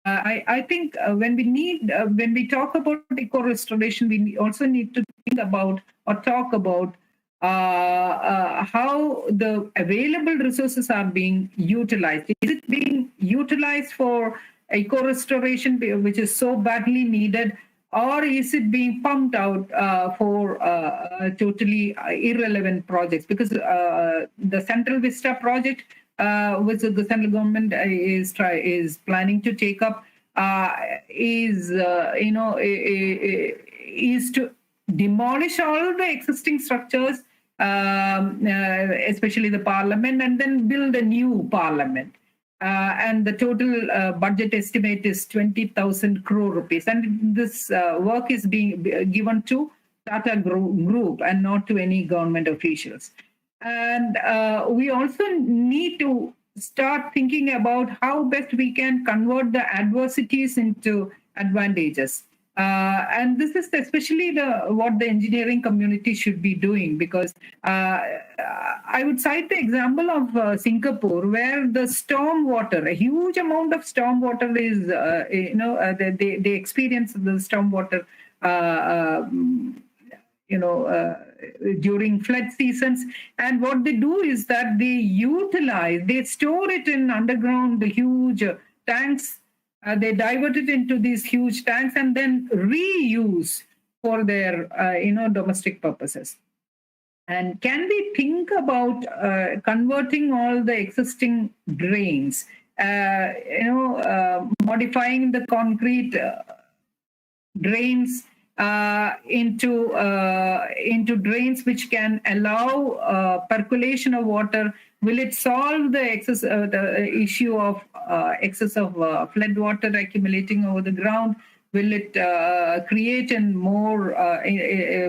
Speaker 1: I think when we talk about eco restoration, we also need to think about or talk about how the available resources are being utilized. Is it being utilized for eco restoration, which is so badly needed, or is it being pumped out for totally irrelevant projects? Because the Central Vista project, which the central government is planning to take up, is to demolish all the existing structures, especially the parliament, and then build a new parliament. And the total budget estimate is 20,000 crore rupees. And this work is being given to Tata Group and not to any government officials. And we also need to start thinking about how best we can convert the adversities into advantages. And this is especially what the engineering community should be doing, because I would cite the example of Singapore, where the storm water, a huge amount of storm water is, they experience the storm water, during flood seasons. And what they do is that they store it in underground, the huge tanks. They divert it into these huge tanks and then reuse for their, domestic purposes. And can we think about converting all the existing drains, modifying the concrete drains into drains which can allow percolation of water? Will it solve the issue of excess of flood water accumulating over the ground? Will it create a more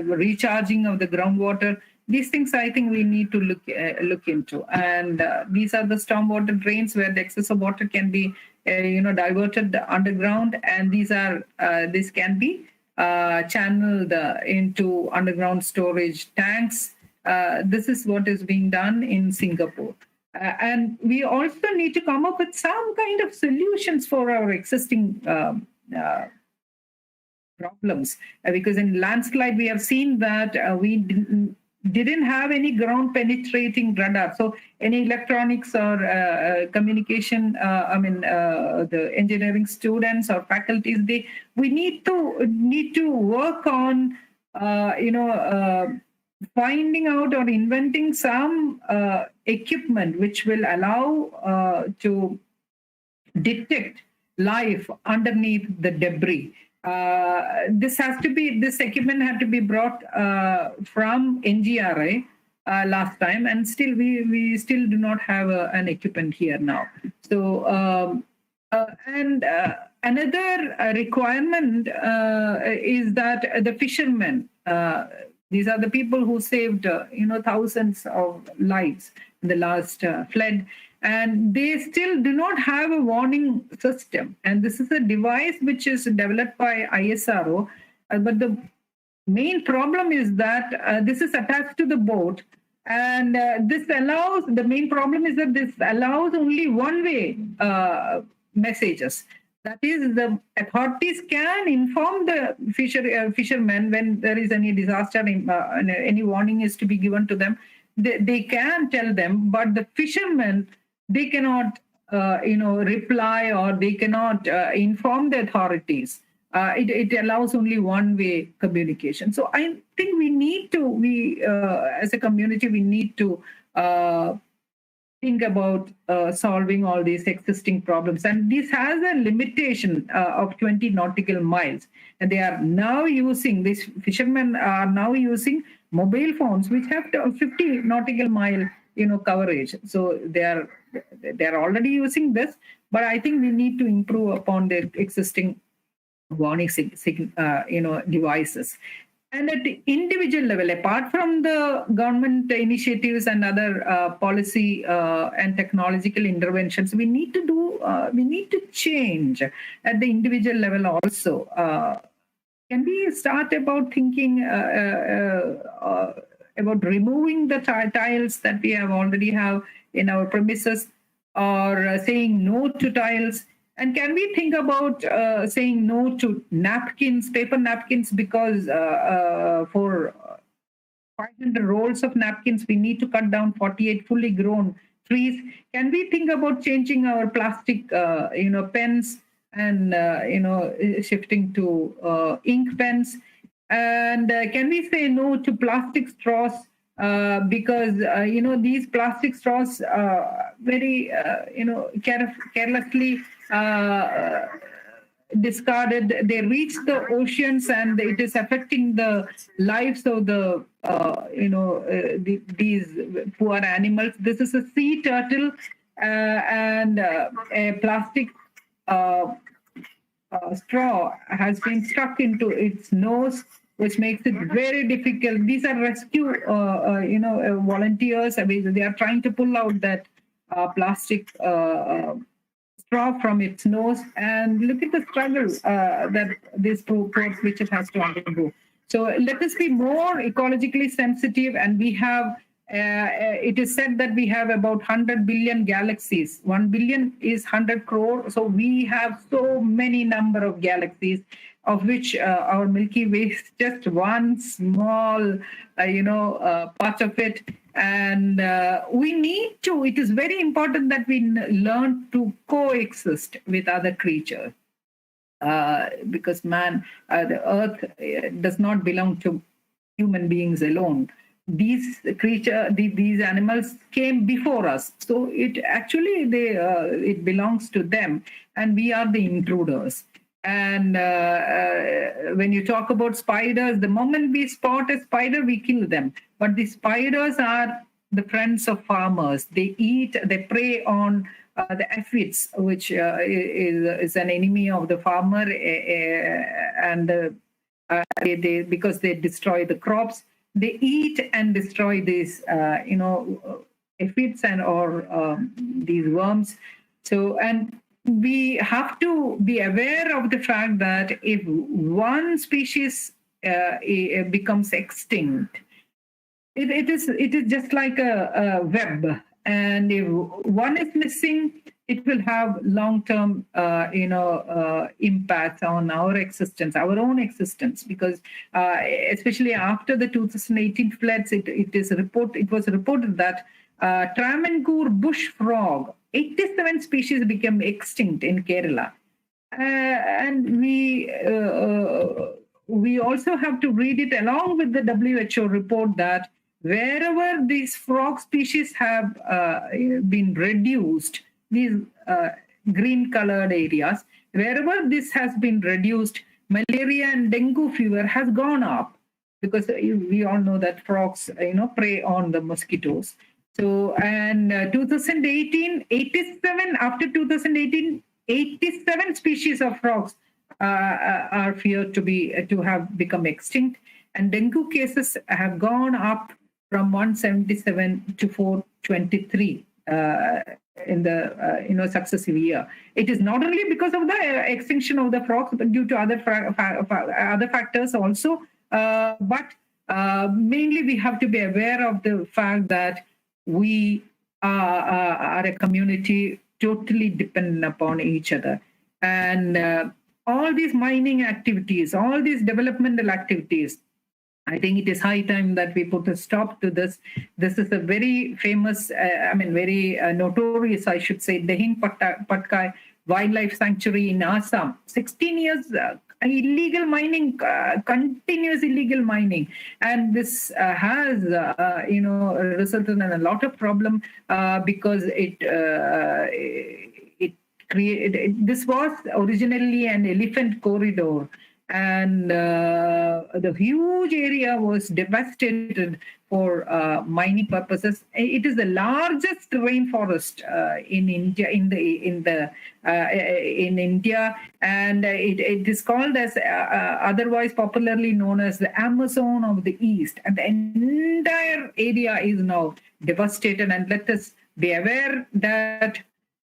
Speaker 1: recharging of the groundwater? These things I think we need to look into. And these are the stormwater drains where the excess of water can be diverted underground, and this can be channeled into underground storage tanks. This is what is being done in Singapore. And we also need to come up with some kind of solutions for our existing problems. Because in landslide, we have seen that we didn't have any ground penetrating radar. So any electronics or communication, the engineering students or faculties, we need to work on, finding out or inventing some equipment which will allow to detect life underneath the debris. This equipment had to be brought from NGRI last time, and still we still do not have an equipment here now. So another requirement is that the fishermen, these are the people who saved thousands of lives in the last flood, and they still do not have a warning system. And this is a device which is developed by ISRO, but the main problem is that this is attached to the boat, and the main problem is that this allows only one-way messages. That is, the authorities can inform the fishermen when there is any disaster, any warning is to be given to them. They can tell them, but the fishermen, they cannot, reply, or they cannot inform the authorities. It allows only one-way communication. So I think we as a community, we need to think about solving all these existing problems. And this has a limitation of 20 nautical miles. And these fishermen are now using mobile phones which have 50 nautical mile, coverage. So they're already using this, but I think we need to improve upon the existing warning devices. And at the individual level, apart from the government initiatives and other policy and technological interventions, we need to change at the individual level also. Can we start about thinking about removing the tiles that we already have in our premises, or saying no to tiles? And can we think about saying no to napkins, paper napkins, because for 500 rolls of napkins, we need to cut down 48 fully grown trees? Can we think about changing our plastic, pens, and shifting to ink pens? And can we say no to plastic straws? Because these plastic straws very carelessly discarded. They reach the oceans, and it is affecting the lives of the these poor animals. This is a sea turtle, and a plastic straw has been stuck into its nose, which makes it very difficult. These are rescue, volunteers. They are trying to pull out that plastic straw from its nose, and look at the struggle that this poor creature has to undergo. So let us be more ecologically sensitive, and we have. It is said that we have about 100 billion galaxies. 1 billion is 100 crore. So we have so many number of galaxies, of which our Milky Way is just one small, part of it. And we need to, it is very important that we learn to coexist with other creatures. Because the earth does not belong to human beings alone. These these animals came before us, so it belongs to them, and we are the intruders. And when you talk about spiders, the moment we spot a spider, we kill them. But the spiders are the friends of farmers. They prey on the aphids, which is an enemy of the farmer, and because they destroy the crops. They eat and destroy these, aphids or these worms. So, and we have to be aware of the fact that if one species becomes extinct, it is just like a web. And if one is missing, it will have long-term, impacts on our existence, our own existence. Because especially after the 2018 floods, it was reported that Travancore bush frog, 87 species became extinct in Kerala, and we also have to read it along with the WHO report that wherever these frog species have been reduced, these green colored areas, wherever this has been reduced, malaria and dengue fever has gone up, because we all know that frogs prey on the mosquitoes. So, and 2018, 87, after 2018, 87 species of frogs are feared to have become extinct, and dengue cases have gone up from 177 to 423 in the successive year. It is not only because of the extinction of the frogs, but due to other factors also. But mainly we have to be aware of the fact that we are a community totally dependent upon each other. And all these mining activities, all these developmental activities, I think it is high time that we put a stop to this. This is a very famous, very notorious, I should say, Dehin Patkai Wildlife Sanctuary in Assam. 16 years illegal mining, continuous illegal mining. And this has, resulted in a lot of problem because this was originally an elephant corridor. and the huge area was devastated for mining purposes. It is the largest rainforest in India, in India, and it is called as otherwise popularly known as the Amazon of the East, and the entire area is now devastated. And let us be aware that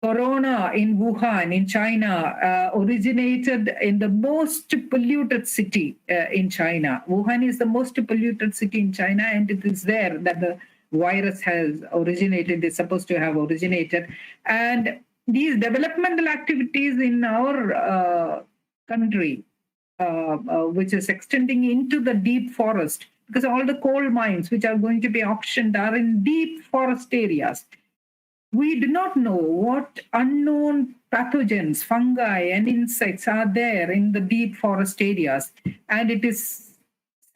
Speaker 1: Corona in Wuhan, in China, originated in the most polluted city in China. Wuhan is the most polluted city in China, and it is there that the virus has originated, is supposed to have originated. And these developmental activities in our country, which is extending into the deep forest, because all the coal mines which are going to be auctioned are in deep forest areas. We do not know what unknown pathogens, fungi, and insects are there in the deep forest areas. And it is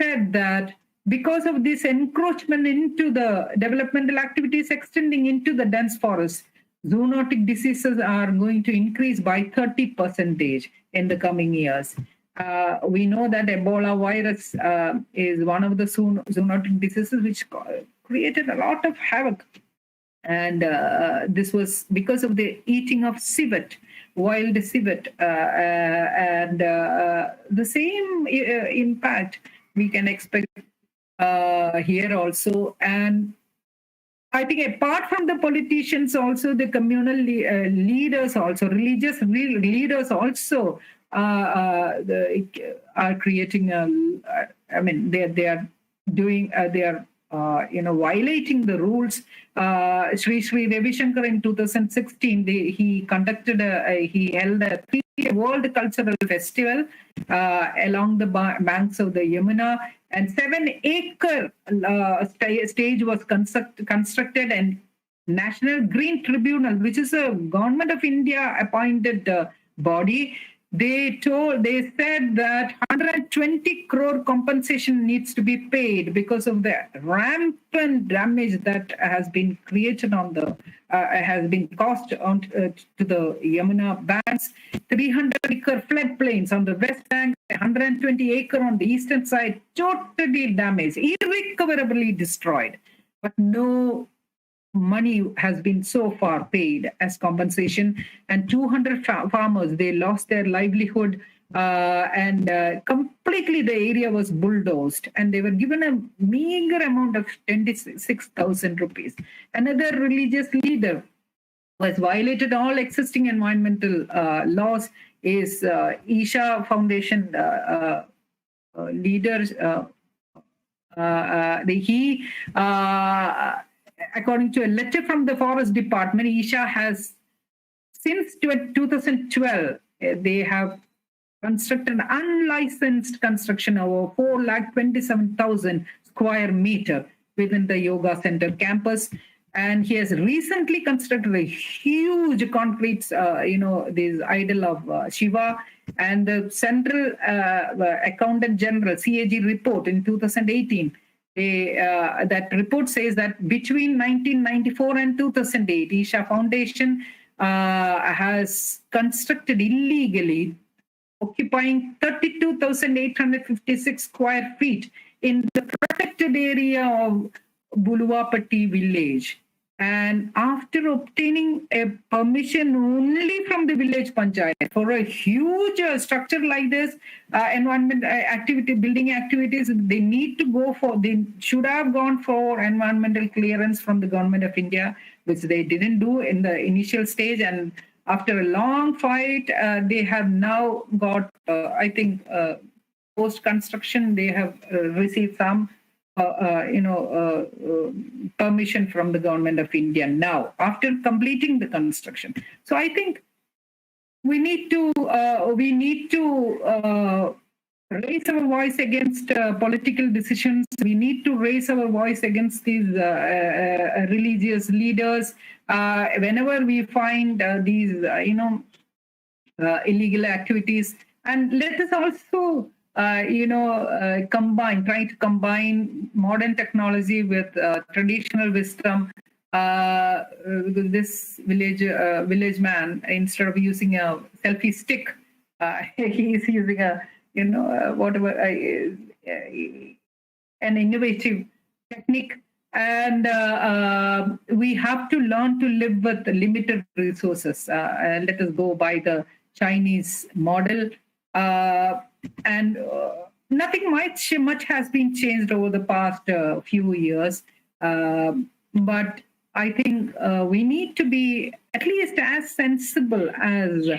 Speaker 1: said that because of this encroachment into the developmental activities extending into the dense forest, zoonotic diseases are going to increase by 30% in the coming years. We know that Ebola virus is one of the zoonotic diseases which created a lot of havoc. And this was because of the eating of civet, wild civet, and the same impact we can expect here also. And I think apart from the politicians, also the communal leaders, also religious leaders, also are creating. I mean, they are doing. They are violating the rules. Sri Ravi Shankar in 2016, he held a World Cultural Festival along the banks of the Yamuna, and 7-acre stage was constructed, and National Green Tribunal, which is a Government of India appointed body, they said that 120 crore compensation needs to be paid because of the rampant damage that has been created on the has been caused on to the Yamuna banks. 300-acre floodplains on the west bank, 120-acre on the eastern side, totally damaged, irrecoverably destroyed. But no money has been so far paid as compensation, and 200 farmers, they lost their livelihood, and completely the area was bulldozed, and they were given a meager amount of 26,000 rupees. Another religious leader who has violated all existing environmental laws is Isha Foundation leaders. According to a letter from the Forest Department, Isha has, since 2012, they have constructed unlicensed construction of 427,000 square meter within the yoga center campus. And he has recently constructed a huge concrete, this idol of Shiva. And the Central Accountant General, CAG report in 2018, that report says that between 1994 and 2008, Isha Foundation has constructed illegally, occupying 32,856 square feet in the protected area of Buluwapatti village. And after obtaining a permission only from the village panchayat for a huge structure like this, environment building activities, they should have gone for environmental clearance from the Government of India, which they didn't do in the initial stage. And after a long fight, they have now got, post-construction, they have received some permission from the Government of India now, after completing the construction. So I think we need to raise our voice against political decisions. We need to raise our voice against these religious leaders. Whenever we find these, illegal activities, and let us also try to combine modern technology with traditional wisdom. Because this village man, instead of using a selfie stick, he is using a whatever, an innovative technique. And we have to learn to live with limited resources. Let us go by the Chinese model. And nothing much has been changed over the past few years. But I think we need to be at least as sensible as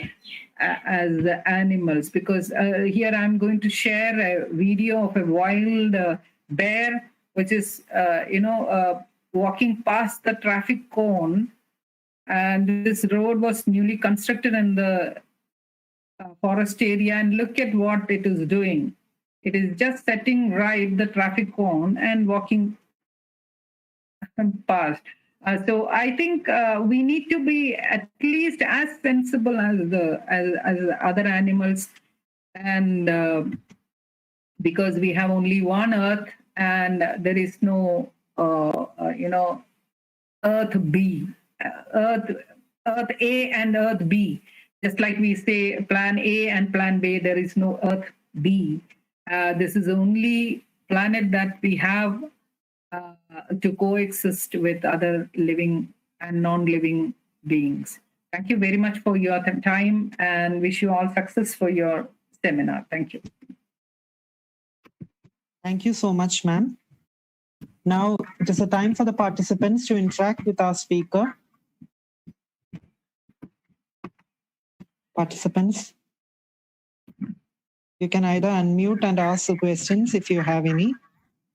Speaker 1: animals, because here I'm going to share a video of a wild bear, which is walking past the traffic cone, and this road was newly constructed in the forest area, and look at what it is doing. It is just setting right the traffic cone and walking past. So I think we need to be at least as sensible as other animals, and because we have only one Earth, and there is no Earth B, Earth A and Earth B. Just like we say Plan A and Plan B, there is no Earth B. This is the only planet that we have to coexist with other living and non-living beings. Thank you very much for your time, and wish you all success for your seminar. Thank you.
Speaker 2: Thank you so much, ma'am. Now it is a time for the participants to interact with our speaker. Participants, you can either unmute and ask the questions if you have any,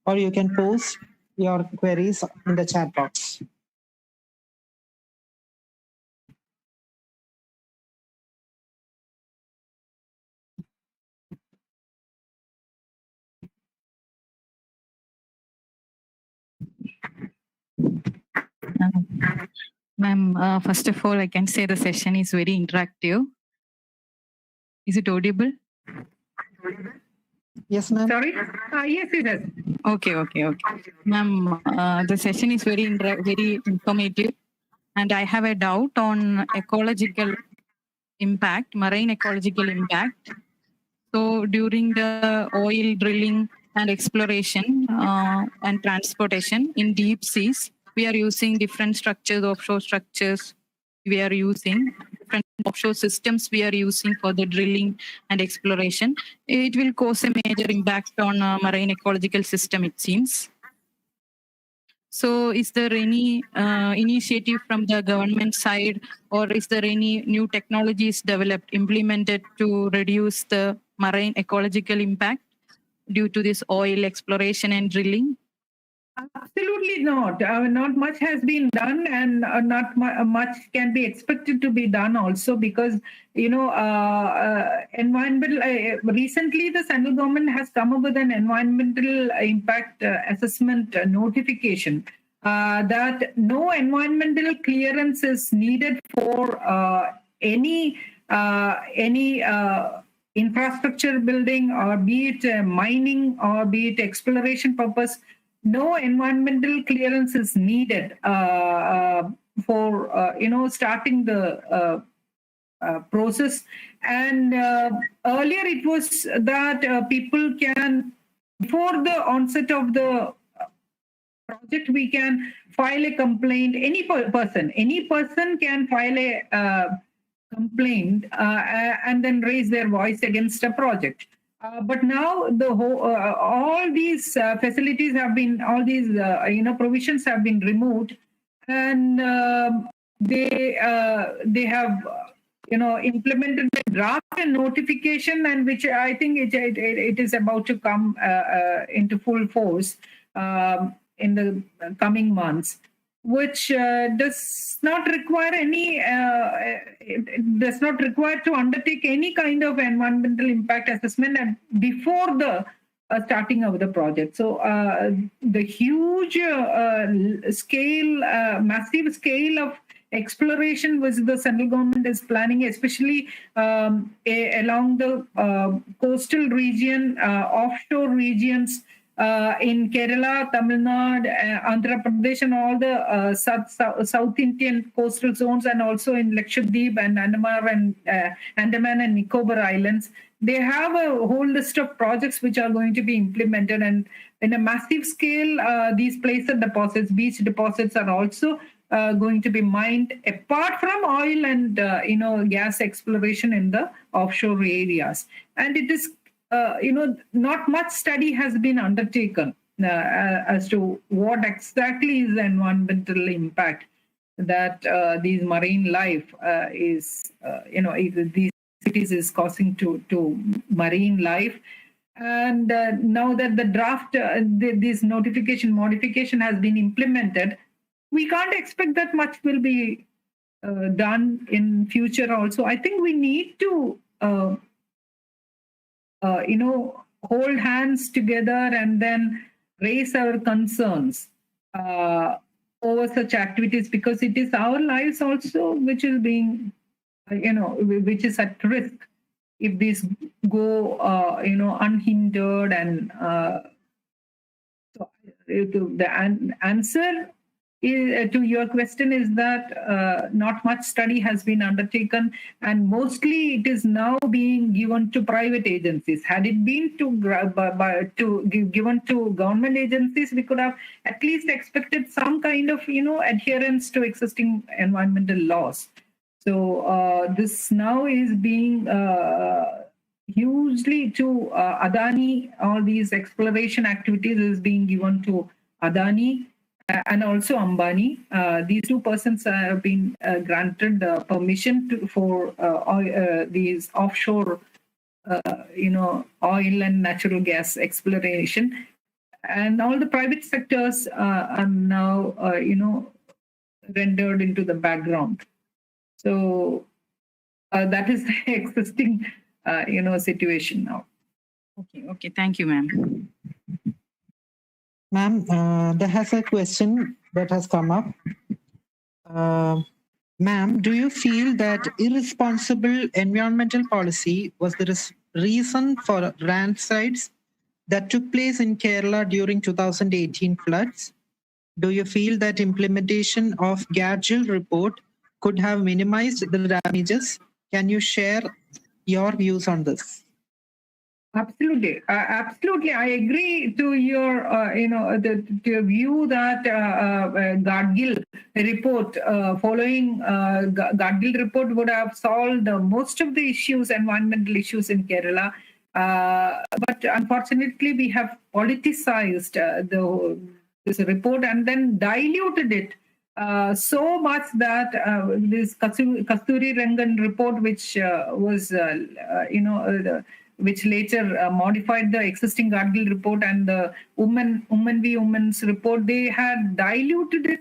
Speaker 2: or you can post your queries in the chat box.
Speaker 3: Ma'am, first of all, I can say the session is very interactive. Is it audible?
Speaker 2: Yes, ma'am.
Speaker 1: Sorry? Yes, it is.
Speaker 3: Okay. Ma'am, the session is very informative, and I have a doubt on ecological impact, marine ecological impact. So during the oil drilling and exploration and transportation in deep seas, we are using different structures, offshore structures. We are using different offshore systems we are using for the drilling and exploration. It will cause a major impact on marine ecological system, it seems. So is there any initiative from the government side, or is there any new technologies developed, implemented to reduce the marine ecological impact due to this oil exploration and drilling?
Speaker 1: Absolutely not. Not much has been done, and not much can be expected to be done also, because environmental. Recently, the central government has come up with an environmental impact assessment notification that no environmental clearance is needed for any infrastructure building, or be it mining, or be it exploration purpose. No environmental clearance is needed for starting the process. And earlier it was that people can, before the onset of the project, we can file a complaint. Any person can file a complaint and then raise their voice against a project. But now the whole, all these facilities have been, all these provisions have been removed, and they have implemented the draft and notification, and which I think it is about to come into full force in the coming months, which does not require any, it does not require to undertake any kind of environmental impact assessment before the starting of the project. So the huge massive scale of exploration which the central government is planning, especially along the coastal region, offshore regions, in Kerala, Tamil Nadu, Andhra Pradesh, and all the South Indian coastal zones, and also in Lakshadweep and Andaman and Nicobar Islands. They have a whole list of projects which are going to be implemented, and in a massive scale, these placer deposits, beach deposits, are also going to be mined, apart from oil and gas exploration in the offshore areas. And it is not much study has been undertaken as to what exactly is the environmental impact that these marine life is these cities is causing to marine life. And now that the draft this notification modification has been implemented, we can't expect that much will be done in future also. I think we need to hold hands together and then raise our concerns over such activities, because it is our lives also which is being, which is at risk if these go, unhindered. And so the answer to your question is that not much study has been undertaken, and mostly it is now being given to private agencies. Had it been given to government agencies, we could have at least expected some kind of adherence to existing environmental laws. So this now is being hugely to Adani. All these exploration activities is being given to Adani and also Ambani. These two persons have been granted permission for these offshore, oil and natural gas exploration, and all the private sectors are now, rendered into the background. So that is the existing, situation now.
Speaker 3: Okay. Thank you, ma'am.
Speaker 2: Ma'am, there has a question that has come up. Ma'am, do you feel that irresponsible environmental policy was the reason for landslides that took place in Kerala during 2018 floods? Do you feel that implementation of Gadgil report could have minimized the damages? Can you share your views on this?
Speaker 1: Absolutely. I agree to your, to your view that Gadgil report, following Gadgil report would have solved most of the issues, environmental issues in Kerala. But unfortunately, we have politicized this report and then diluted it so much that this Kasturi Rangan report, which was, which later modified the existing Gadgil report, and the Women v. Women's report, they had diluted it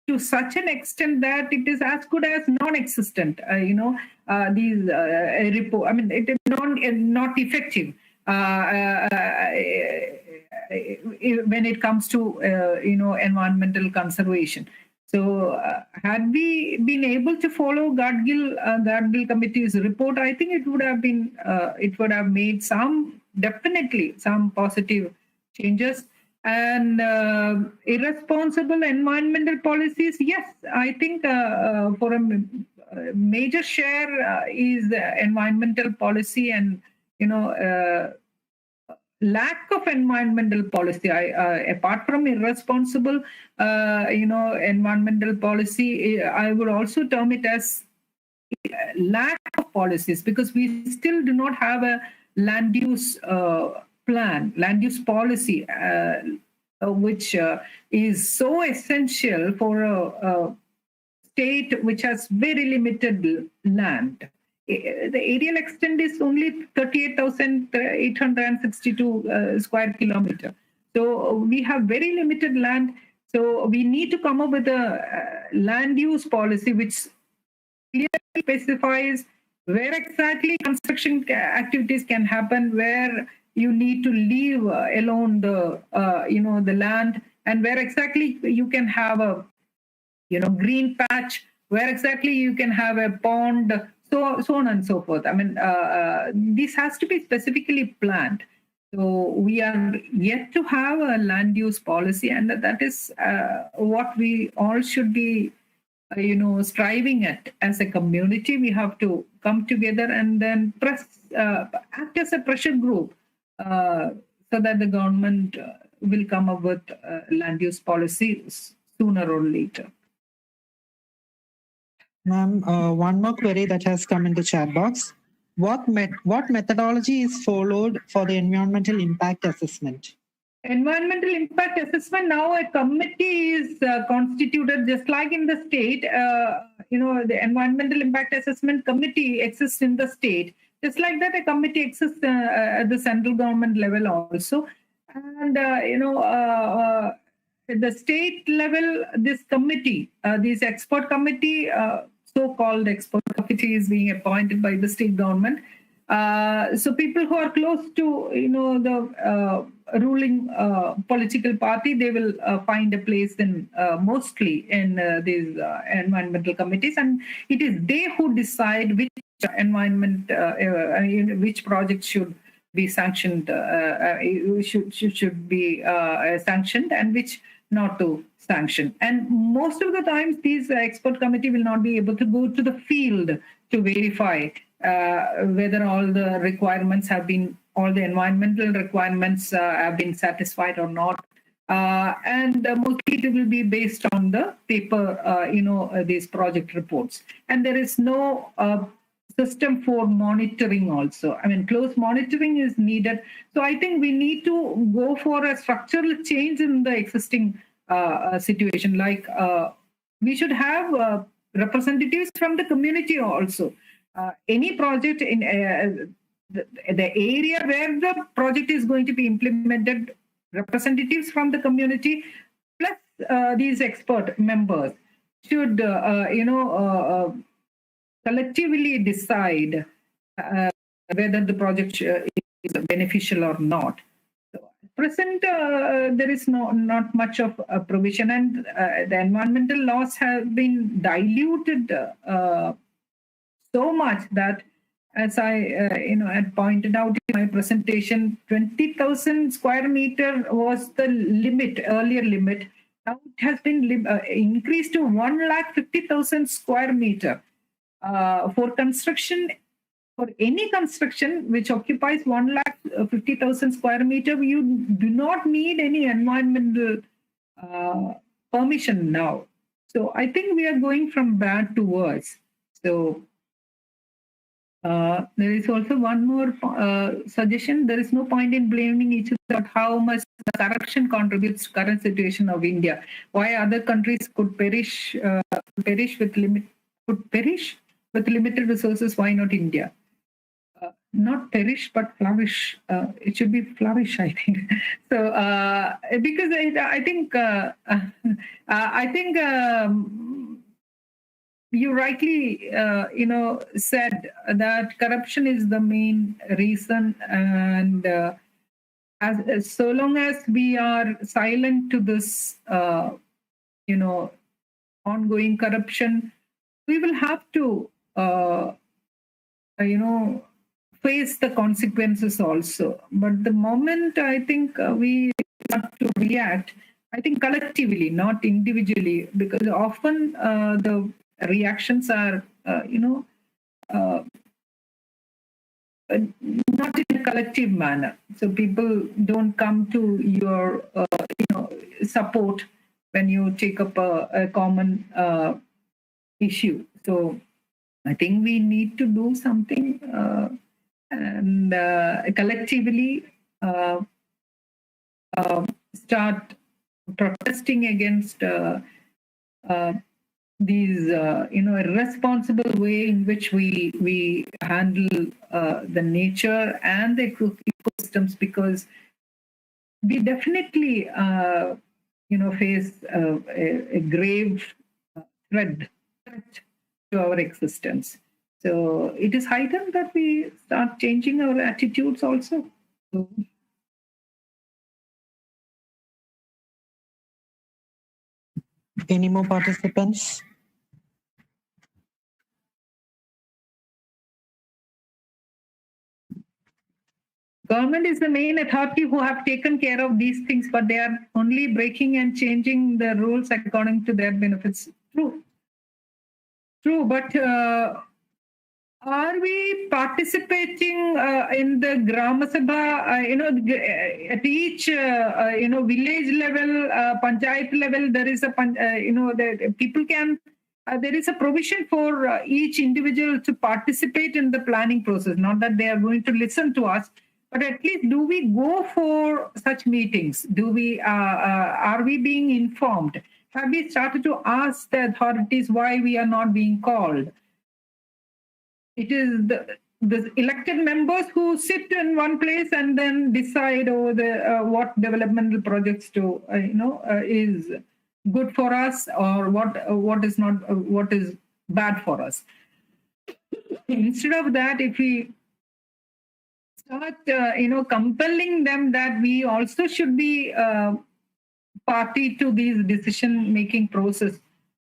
Speaker 1: to such an extent that it is as good as non-existent. These report, I mean, it is not effective when it comes to environmental conservation. So had we been able to follow Gadgil committee's report, I think it would have been, it would have made definitely some positive changes. And irresponsible environmental policies, yes, I think for a major share is the environmental policy and, lack of environmental policy. Apart from irresponsible, environmental policy, I would also term it as lack of policies, because we still do not have a land use plan, land use policy, which is so essential for a state which has very limited land. The aerial extent is only 38,862 square kilometer. So we have very limited land. So we need to come up with a land use policy which clearly specifies where exactly construction activities can happen, where you need to leave alone the the land, and where exactly you can have a green patch, where exactly you can have a pond, so on and so forth. I mean, this has to be specifically planned. So we are yet to have a land use policy, and that is what we all should be, striving at as a community. We have to come together and then act as a pressure group, so that the government will come up with land use policy sooner or later.
Speaker 2: Ma'am, one more query that has come in the chat box. What methodology is followed for the environmental impact assessment?
Speaker 1: Environmental impact assessment, now a committee is constituted, just like in the state. The environmental impact assessment committee exists in the state. Just like that, a committee exists at the central government level also. And, at the state level, this committee, this expert committee, so-called expert committee, is being appointed by the state government. So people who are close to, the ruling political party, they will find a place in mostly in these environmental committees, and it is they who decide which which project should be sanctioned, should be sanctioned, and which not to sanction. And most of the times, these expert committee will not be able to go to the field to verify whether all the requirements have been, all the environmental requirements have been satisfied or not. And mostly it will be based on the paper, these project reports. And there is no system for monitoring also. I mean, close monitoring is needed. So I think we need to go for a structural change in the existing situation. Like we should have representatives from the community also. Any project in the area where the project is going to be implemented, representatives from the community plus these expert members should, collectively decide whether the project is beneficial or not. So at present, there is not much of a provision, and the environmental laws have been diluted so much that, as I had pointed out in my presentation, 20,000 square meter was the earlier limit. Now it has been increased to 150,000 square meter. For construction, for any construction which occupies 150,000 square meter, you do not need any environmental permission now. So I think we are going from bad to worse. So there is also one more suggestion. There is no point in blaming each other about how much corruption contributes to current situation of India. Why other countries could perish with limited resources? Why not India? Not perish, but flourish. It should be flourish, I think. So because I think you rightly, said that corruption is the main reason, and as so long as we are silent to this, ongoing corruption, we will have to, face the consequences also. But the moment I think we have to react, I think collectively, not individually, because often the reactions are, not in a collective manner. So people don't come to your, support when you take up a common issue. So I think we need to do something and collectively start protesting against these, irresponsible way in which we handle the nature and the ecosystems, because we definitely, face a grave threat to our existence. So it is high time that we start changing our attitudes also. So,
Speaker 2: any more participants?
Speaker 1: government is the main authority who have taken care of these things, but they are only breaking and changing the rules according to their benefits. True, but are we participating in the Grama Sabha, at each, village level, panchayat level, there is a, the people can, there is a provision for each individual to participate in the planning process. Not that they are going to listen to us, but at least do we go for such meetings? Do we, are we being informed? Have we started to ask the authorities why we are not being called? It is the elected members who sit in one place and then decide over the what developmental projects to is good for us or what is not what is bad for us. Instead of that, if we start compelling them that we also should be party to these decision making process.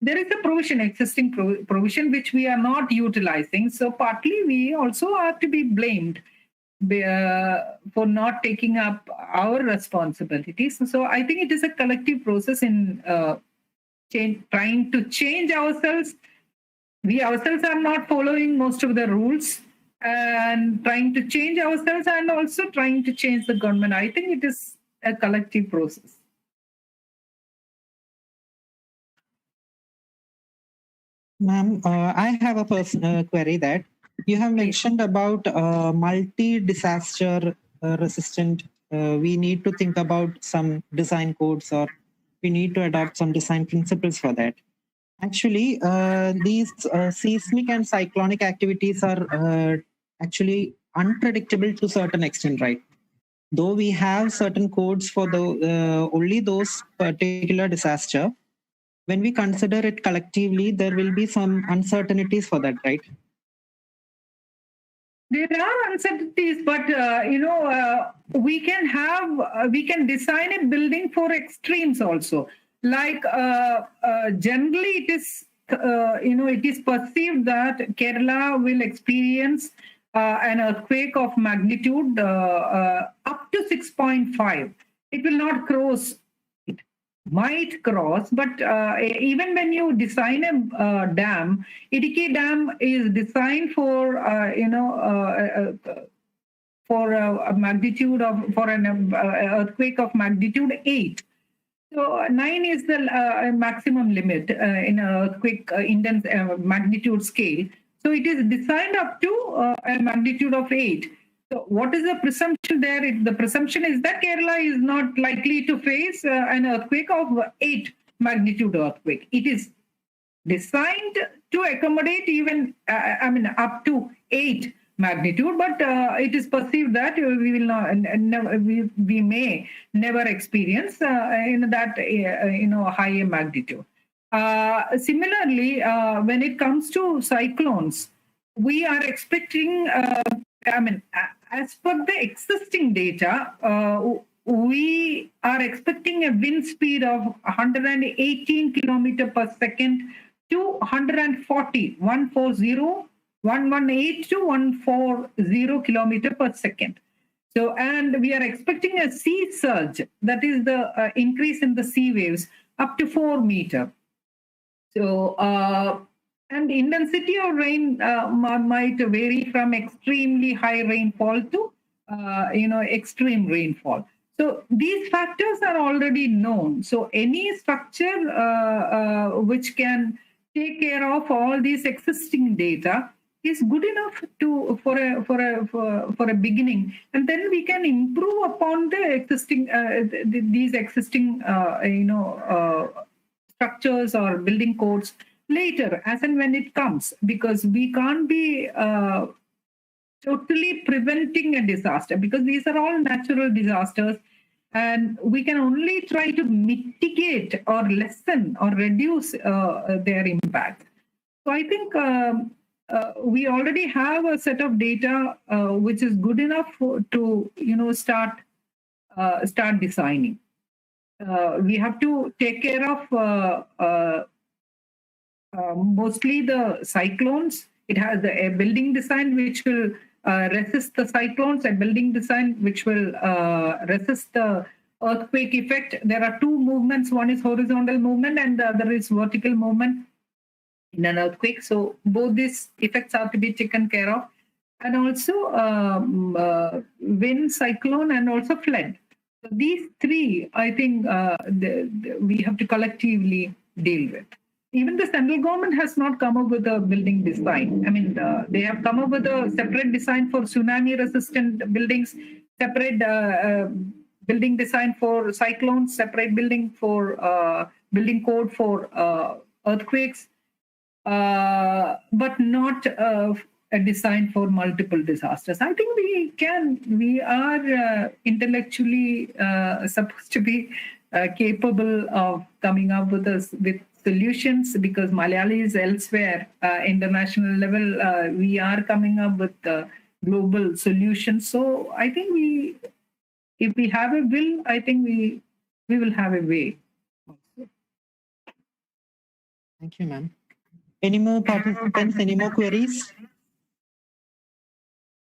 Speaker 1: There is a provision, existing provision, which we are not utilizing. So partly we also are to be blamed for not taking up our responsibilities. So I think it is a collective process in trying to change ourselves. We ourselves are not following most of the rules and trying to change ourselves and also trying to change the government. I think it is a collective process.
Speaker 2: Ma'am, I have a personal query that you have mentioned about multi-disaster resistant. We need to think about some design codes or we need to adopt some design principles for that. Actually, these seismic and cyclonic activities are actually unpredictable to a certain extent, right? Though we have certain codes for the only those particular disaster, when we consider it collectively, there will be some uncertainties for that, right?
Speaker 1: There are uncertainties, but we can design a building for extremes also. Like generally, it is it is perceived that Kerala will experience an earthquake of magnitude up to 6.5. It will not cross. Might cross, but even when you design a dam, Idiki Dam is designed for for a magnitude of an earthquake of magnitude 8. So 9 is the maximum limit in earthquake index magnitude scale. So it is designed up to a magnitude of 8. So what is the presumption there? The presumption is that Kerala is not likely to face an earthquake of 8 magnitude earthquake. It is designed to accommodate even, up to 8 magnitude, but it is perceived that we will not, we may never experience in that higher magnitude. Similarly, when it comes to cyclones, we are expecting. As per the existing data, we are expecting a wind speed of 118 kilometers per second to 118 to 140 kilometers per second. So, and we are expecting a sea surge, that is the increase in the sea waves, up to 4 meters. So, and intensity of rain might vary from extremely high rainfall to, extreme rainfall. So these factors are already known. So any structure which can take care of all these existing data is good enough for a beginning, and then we can improve upon the existing these existing structures or building codes later, as and when it comes, because we can't be totally preventing a disaster, because these are all natural disasters, and we can only try to mitigate or lessen or reduce their impact. So I think we already have a set of data which is good enough to start designing. We have to take care of mostly the cyclones. It has a building design which will resist the cyclones, a building design which will resist the earthquake effect. There are two movements. One is horizontal movement and the other is vertical movement in an earthquake. So both these effects are to be taken care of. And also wind, cyclone, and also flood. So these three, I think we have to collectively deal with. Even the central government has not come up with a building design. I mean, they have come up with a separate design for tsunami-resistant buildings, separate building design for cyclones, separate building for building code for earthquakes, but not a design for multiple disasters. I think we are intellectually supposed to be capable of coming up with solutions, because Malayalis elsewhere, international level, we are coming up with global solutions. So I think if we have a will, I think we will have a way.
Speaker 2: Thank you, ma'am. Any more participants? Any more queries?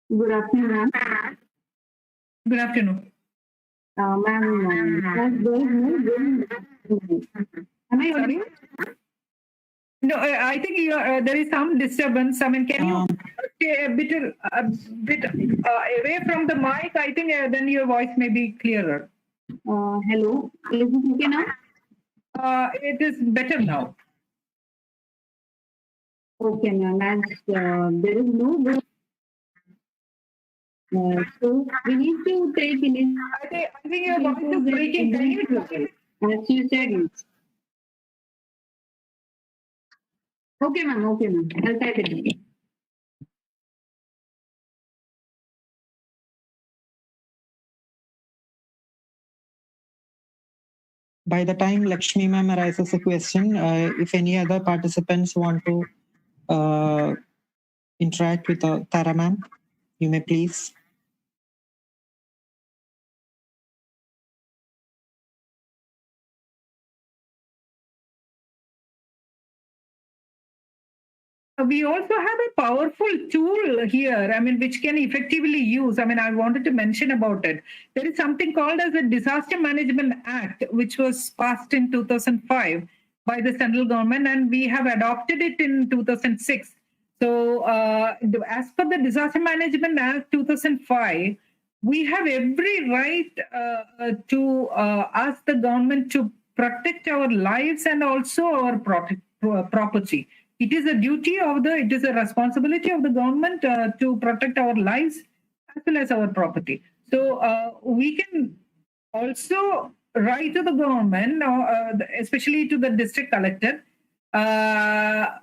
Speaker 4: Good afternoon, ma'am.
Speaker 1: Good afternoon.
Speaker 4: Ma'am, am I audible?
Speaker 1: No, I think there is some disturbance. I mean, can you stay a bit away from the mic? I think then your voice may be clearer.
Speaker 4: Hello, is it okay now?
Speaker 1: It is better now.
Speaker 4: Okay, ma'am. As there is no way, so we need to take initiative.
Speaker 1: I think your voice is breaking. Can you do it?
Speaker 4: As you said, yes. Okay, ma'am. Okay, ma'am. I'll type it.
Speaker 2: By the time Lakshmi ma'am raises a question, if any other participants want to interact with Tara ma'am, you may please.
Speaker 1: We also have a powerful tool here, I mean, which can effectively use. I mean, I wanted to mention about it. There is something called as the Disaster Management Act, which was passed in 2005 by the central government, and we have adopted it in 2006. So as per the Disaster Management Act 2005, we have every right to ask the government to protect our lives and also our property. It is a responsibility of the government to protect our lives as well as our property. So we can also write to the government, especially to the district collector, a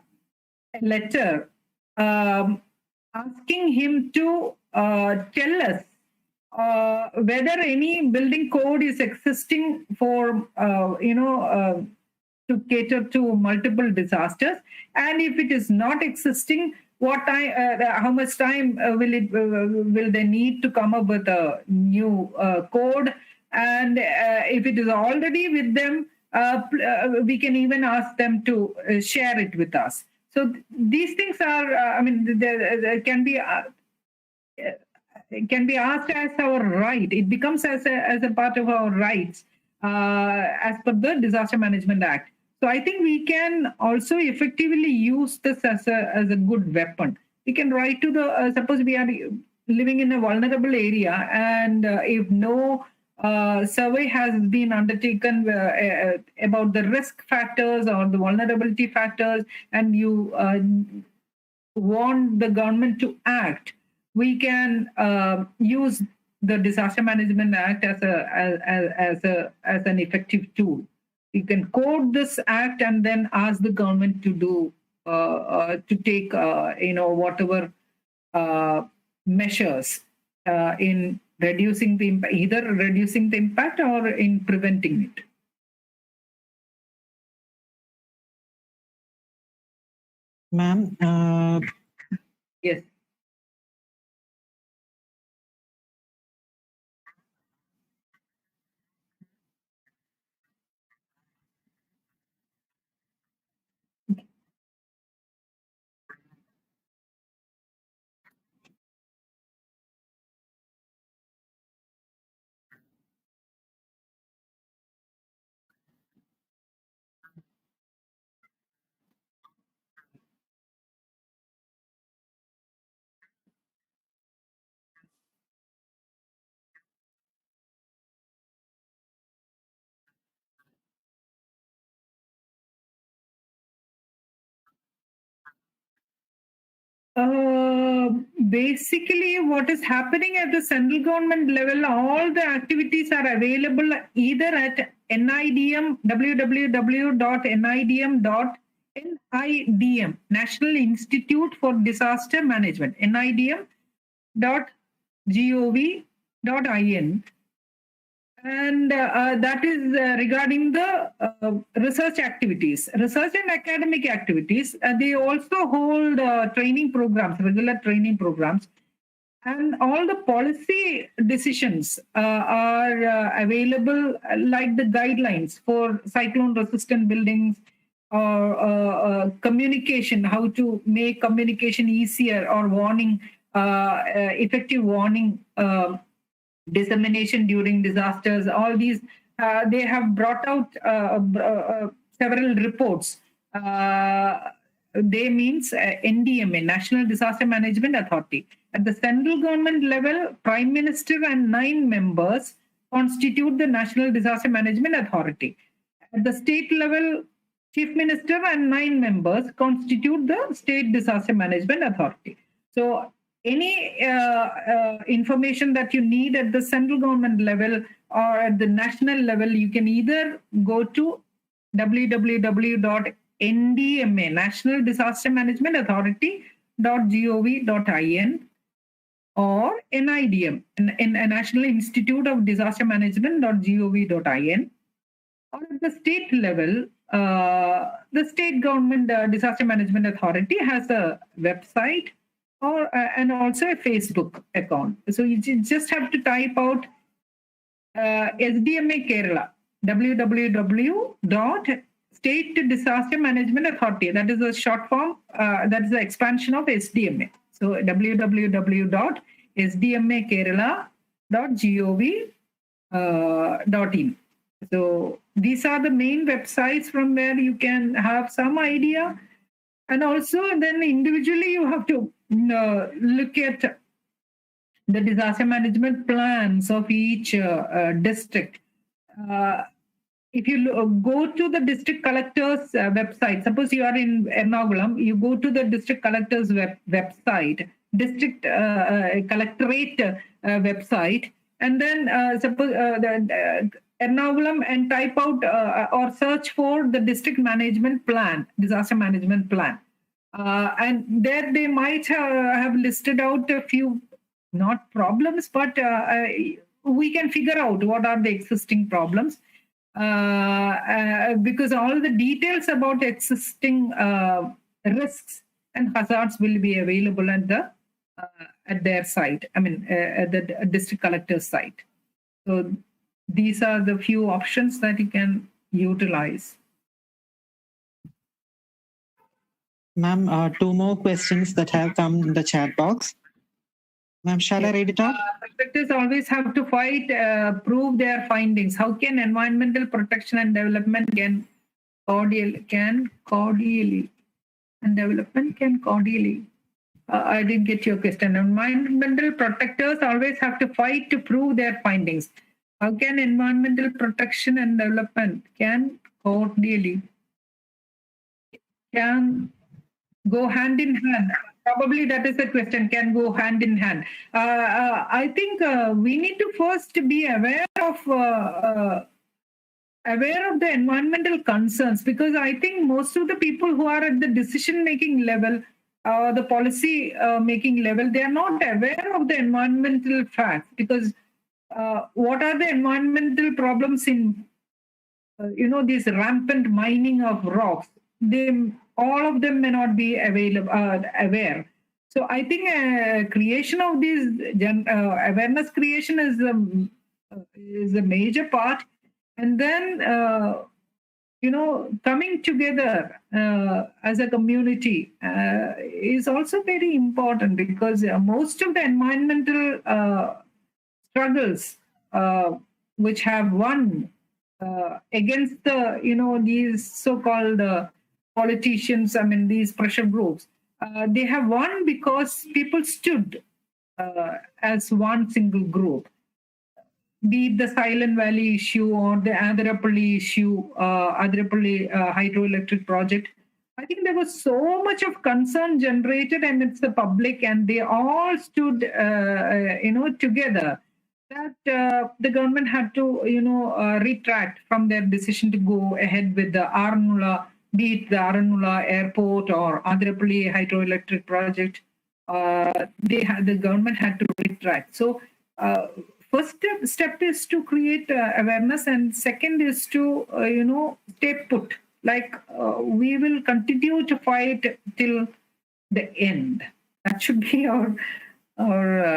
Speaker 1: letter asking him to tell us whether any building code is existing for to cater to multiple disasters, and if it is not existing, how much time will they need to come up with a new code, and if it is already with them, we can even ask them to share it with us. So these things are, there can be asked as our right. It becomes as a part of our rights as per the Disaster Management Act. So I think we can also effectively use this as a good weapon. We can write to the, suppose we are living in a vulnerable area, and if no survey has been undertaken about the risk factors or the vulnerability factors, and you want the government to act, we can use the Disaster Management Act as an effective tool. You can code this act and then ask the government to do to take whatever measures in reducing the impact, either reducing the impact or in preventing it.
Speaker 2: Ma'am,
Speaker 1: Yes. Basically, what is happening at the central government level, all the activities are available either at NIDM, www.nidm.nidm, National Institute for Disaster Management, nidm.gov.in. And that is regarding the research activities, research and academic activities. They also hold training programs, regular training programs. And all the policy decisions are available, like the guidelines for cyclone-resistant buildings, or communication, how to make communication easier, or warning, effective warning, dissemination during disasters. All these, they have brought out several reports. They means NDMA, National Disaster Management Authority. At the central government level, Prime Minister and 9 members constitute the National Disaster Management Authority. At the state level, Chief Minister and 9 members constitute the State Disaster Management Authority. So any information that you need at the central government level or at the national level, you can either go to www.ndma, National Disaster Management Authority.gov.in, or NIDM, National Institute of Disaster Management.gov.in. Or at the state level, the state government Disaster Management Authority has a website, or and also a Facebook account. So you just have to type out SDMA Kerala, www.State Disaster Management Authority. That is a short form, that is the expansion of SDMA. So www.sdmakerala.gov.in. So these are the main websites from where you can have some idea. And also then individually you have to look at the disaster management plans of each district. If you go to the district collector's website, suppose you are in Ernakulam, you go to the district collector's website, district collectorate website, and then suppose Ernakulam, and type out or search for the district management plan, disaster management plan. And there they might have listed out a few, not problems, but we can figure out what are the existing problems. Because all the details about existing risks and hazards will be available at their site, I mean, at the district collector's site. So these are the few options that you can utilize.
Speaker 2: Ma'am, 2 more questions that have come in the chat box. Ma'am, shall I read it out?
Speaker 1: Protectors always have to fight, prove their findings. How can environmental protection and development can cordially? I didn't get your question. Environmental protectors always have to fight to prove their findings. How can environmental protection and development can cordially go hand in hand? Probably that is the question, can go hand in hand. I think we need to first be aware of the environmental concerns, because I think most of the people who are at the decision-making level, the policy making level, they are not aware of the environmental facts, because what are the environmental problems in, this rampant mining of rocks? All of them may not be aware. So I think creation of this awareness creation is a major part, and then coming together as a community is also very important, because most of the environmental struggles which have won against the these so-called politicians, I mean these pressure groups, they have won because people stood as one single group. Be it the Silent Valley issue or the Adirapalli issue, Adirapalli hydroelectric project, I think there was so much of concern generated amidst the public, and they all stood, together, that the government had to, retract from their decision to go ahead with the Aranmula, be it the Aranmula Airport or Adrapalli hydroelectric project. The government had to retract. So, first step is to create awareness, and second is to, stay put. Like we will continue to fight till the end. That should be our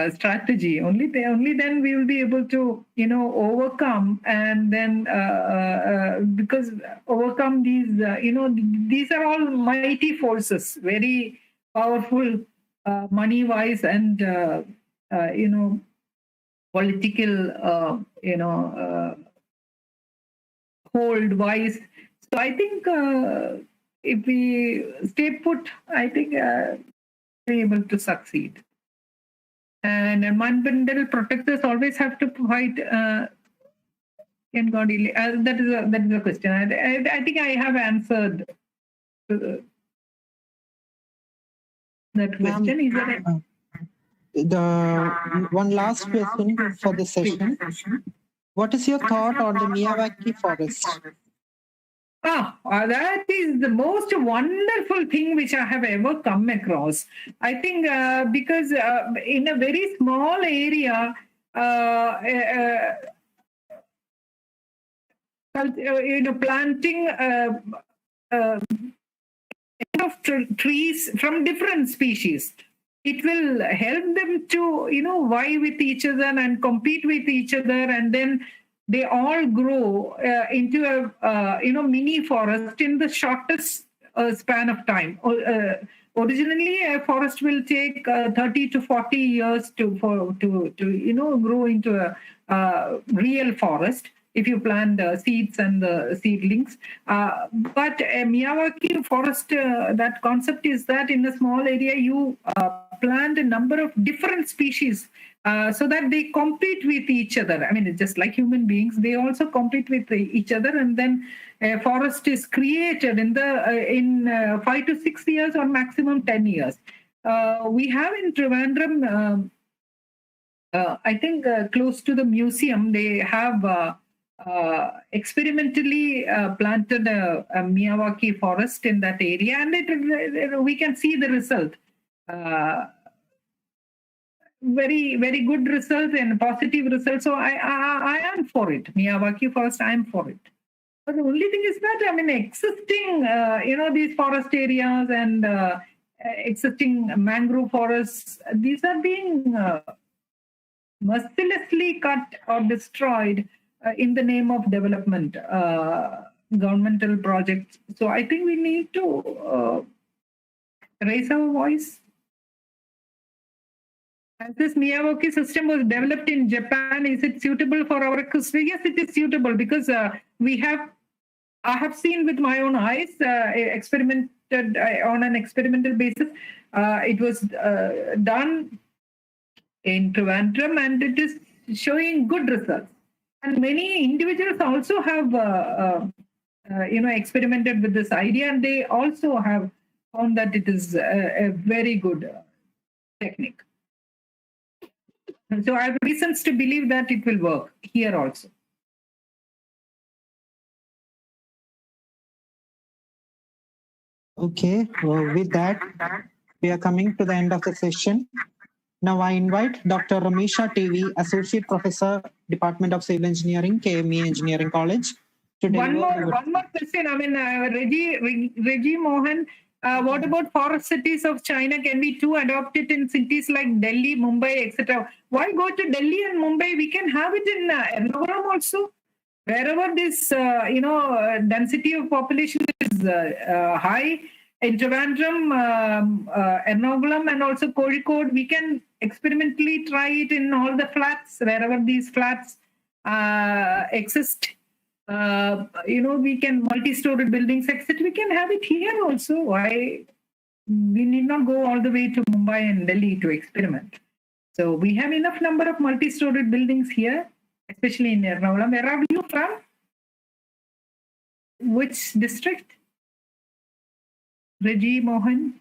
Speaker 1: strategy. Only then we will be able to, overcome, and then because overcome these, these are all mighty forces, very powerful, money-wise and political, hold-wise. So I think if we stay put, I think we're able to succeed. And environmental protectors always have to fight. Can God that is a question. I think I have answered that question. Is there
Speaker 2: the one last question for the session? What is your thought on the Miyawaki forest?
Speaker 1: That is the most wonderful thing which I have ever come across. I think because in a very small area, planting of trees from different species, it will help them to, vie with each other and compete with each other, and then they all grow into a mini forest in the shortest span of time. Originally, a forest will take 30 to 40 years to grow into a real forest if you plant seeds and the seedlings. But a Miyawaki forest, that concept is that in a small area you plant a number of different species so that they compete with each other. I mean, it's just like human beings, they also compete with each other, and then a forest is created in 5 to 6 years or maximum 10 years. We have in Trivandrum, I think close to the museum, they have experimentally planted a Miyawaki forest in that area, and we can see the result. Very, very good result and positive result. So I am for it. Miyawaki forest, I am for it. But the only thing is that, I mean, existing, these forest areas and existing mangrove forests, these are being mercilessly cut or destroyed in the name of development, governmental projects. So I think we need to raise our voice. As this Miyawaki system was developed in Japan, is it suitable for our history? Yes, it is suitable because I have seen with my own eyes, experimented on an experimental basis. It was done in Trivandrum, and it is showing good results. And many individuals also have, experimented with this idea, and they also have found that it is a very good technique. So I have reasons to believe that it will work here also.
Speaker 2: Okay, well, with that, we are coming to the end of the session. Now I invite Dr. Ramesha TV, Associate Professor, Department of Civil Engineering, KME Engineering College.
Speaker 1: One more question. I mean, Reggie Mohan, what about forest cities of China? Can we too adopt it in cities like Delhi, Mumbai, etc.? Why go to Delhi and Mumbai? We can have it in Ernakulam also. Wherever this, density of population is high, in Trivandrum, Ernakulam, and also Kozhikode, we can experimentally try it in all the flats, wherever these flats exist. We can multi-story buildings, etc. We can have it here also. Why? We need not go all the way to Mumbai and Delhi to experiment. So we have enough number of multi-story buildings here, especially in Ernakulam. Where are you from? Which district? Reggie Mohan?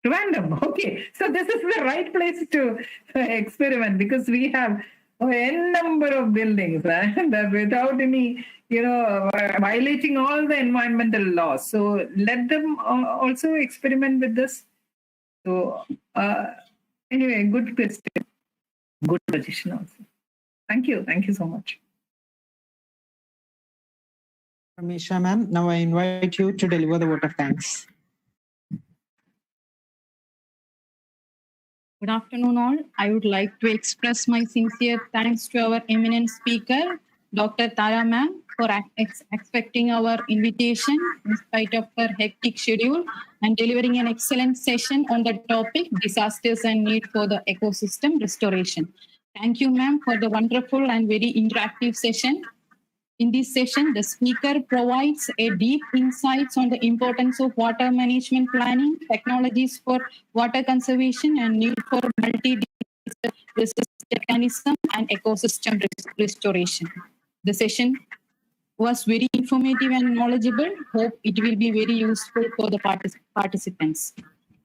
Speaker 1: Random. Okay. So this is the right place to experiment because we have n number of buildings and without any, violating all the environmental laws. So let them also experiment with this. So anyway, good question. Good suggestion also. Thank you. Thank you so much.
Speaker 2: Ramisha ma'am, now I invite you to deliver the vote of thanks.
Speaker 3: Good afternoon, all. I would like to express my sincere thanks to our eminent speaker, Dr. Tara ma'am, for accepting our invitation in spite of her hectic schedule and delivering an excellent session on the topic disasters and need for the ecosystem restoration. Thank you, ma'am, for the wonderful and very interactive session. In this session, the speaker provides a deep insights on the importance of water management planning, technologies for water conservation, and need for multi-resistant mechanism and ecosystem restoration. The session was very informative and knowledgeable. Hope it will be very useful for the participants.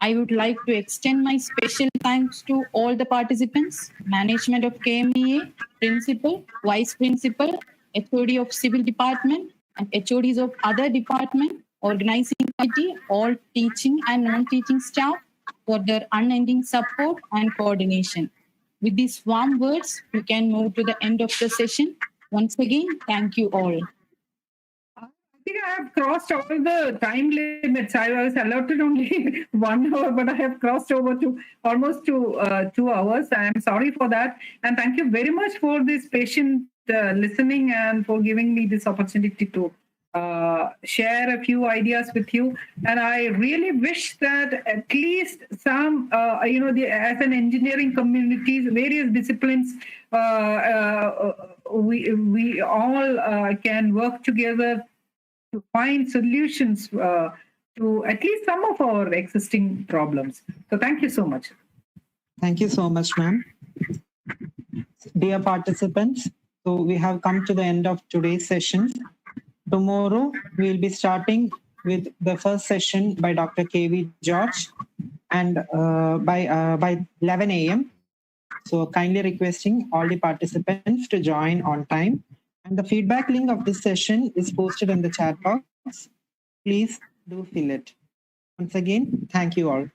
Speaker 3: I would like to extend my special thanks to all the participants, management of KMEA, principal, vice principal, HOD of civil department, and HODs of other department, organizing committee, all teaching and non-teaching staff for their unending support and coordination. With these warm words, we can move to the end of the session. Once again, thank you all.
Speaker 1: I think I have crossed all the time limits. I was allotted only 1 hour, but I have crossed over to almost 2 hours. I am sorry for that. And thank you very much for this patient listening and for giving me this opportunity to share a few ideas with you. And I really wish that at least some, as an engineering community, various disciplines, we all can work together to find solutions to at least some of our existing problems. So thank you so much.
Speaker 2: Thank you so much, ma'am. Dear participants, so we have come to the end of today's session. Tomorrow, we'll be starting with the first session by Dr. K.V. George and by 11 a.m. So kindly requesting all the participants to join on time. And the feedback link of this session is posted in the chat box. Please do fill it. Once again, thank you all.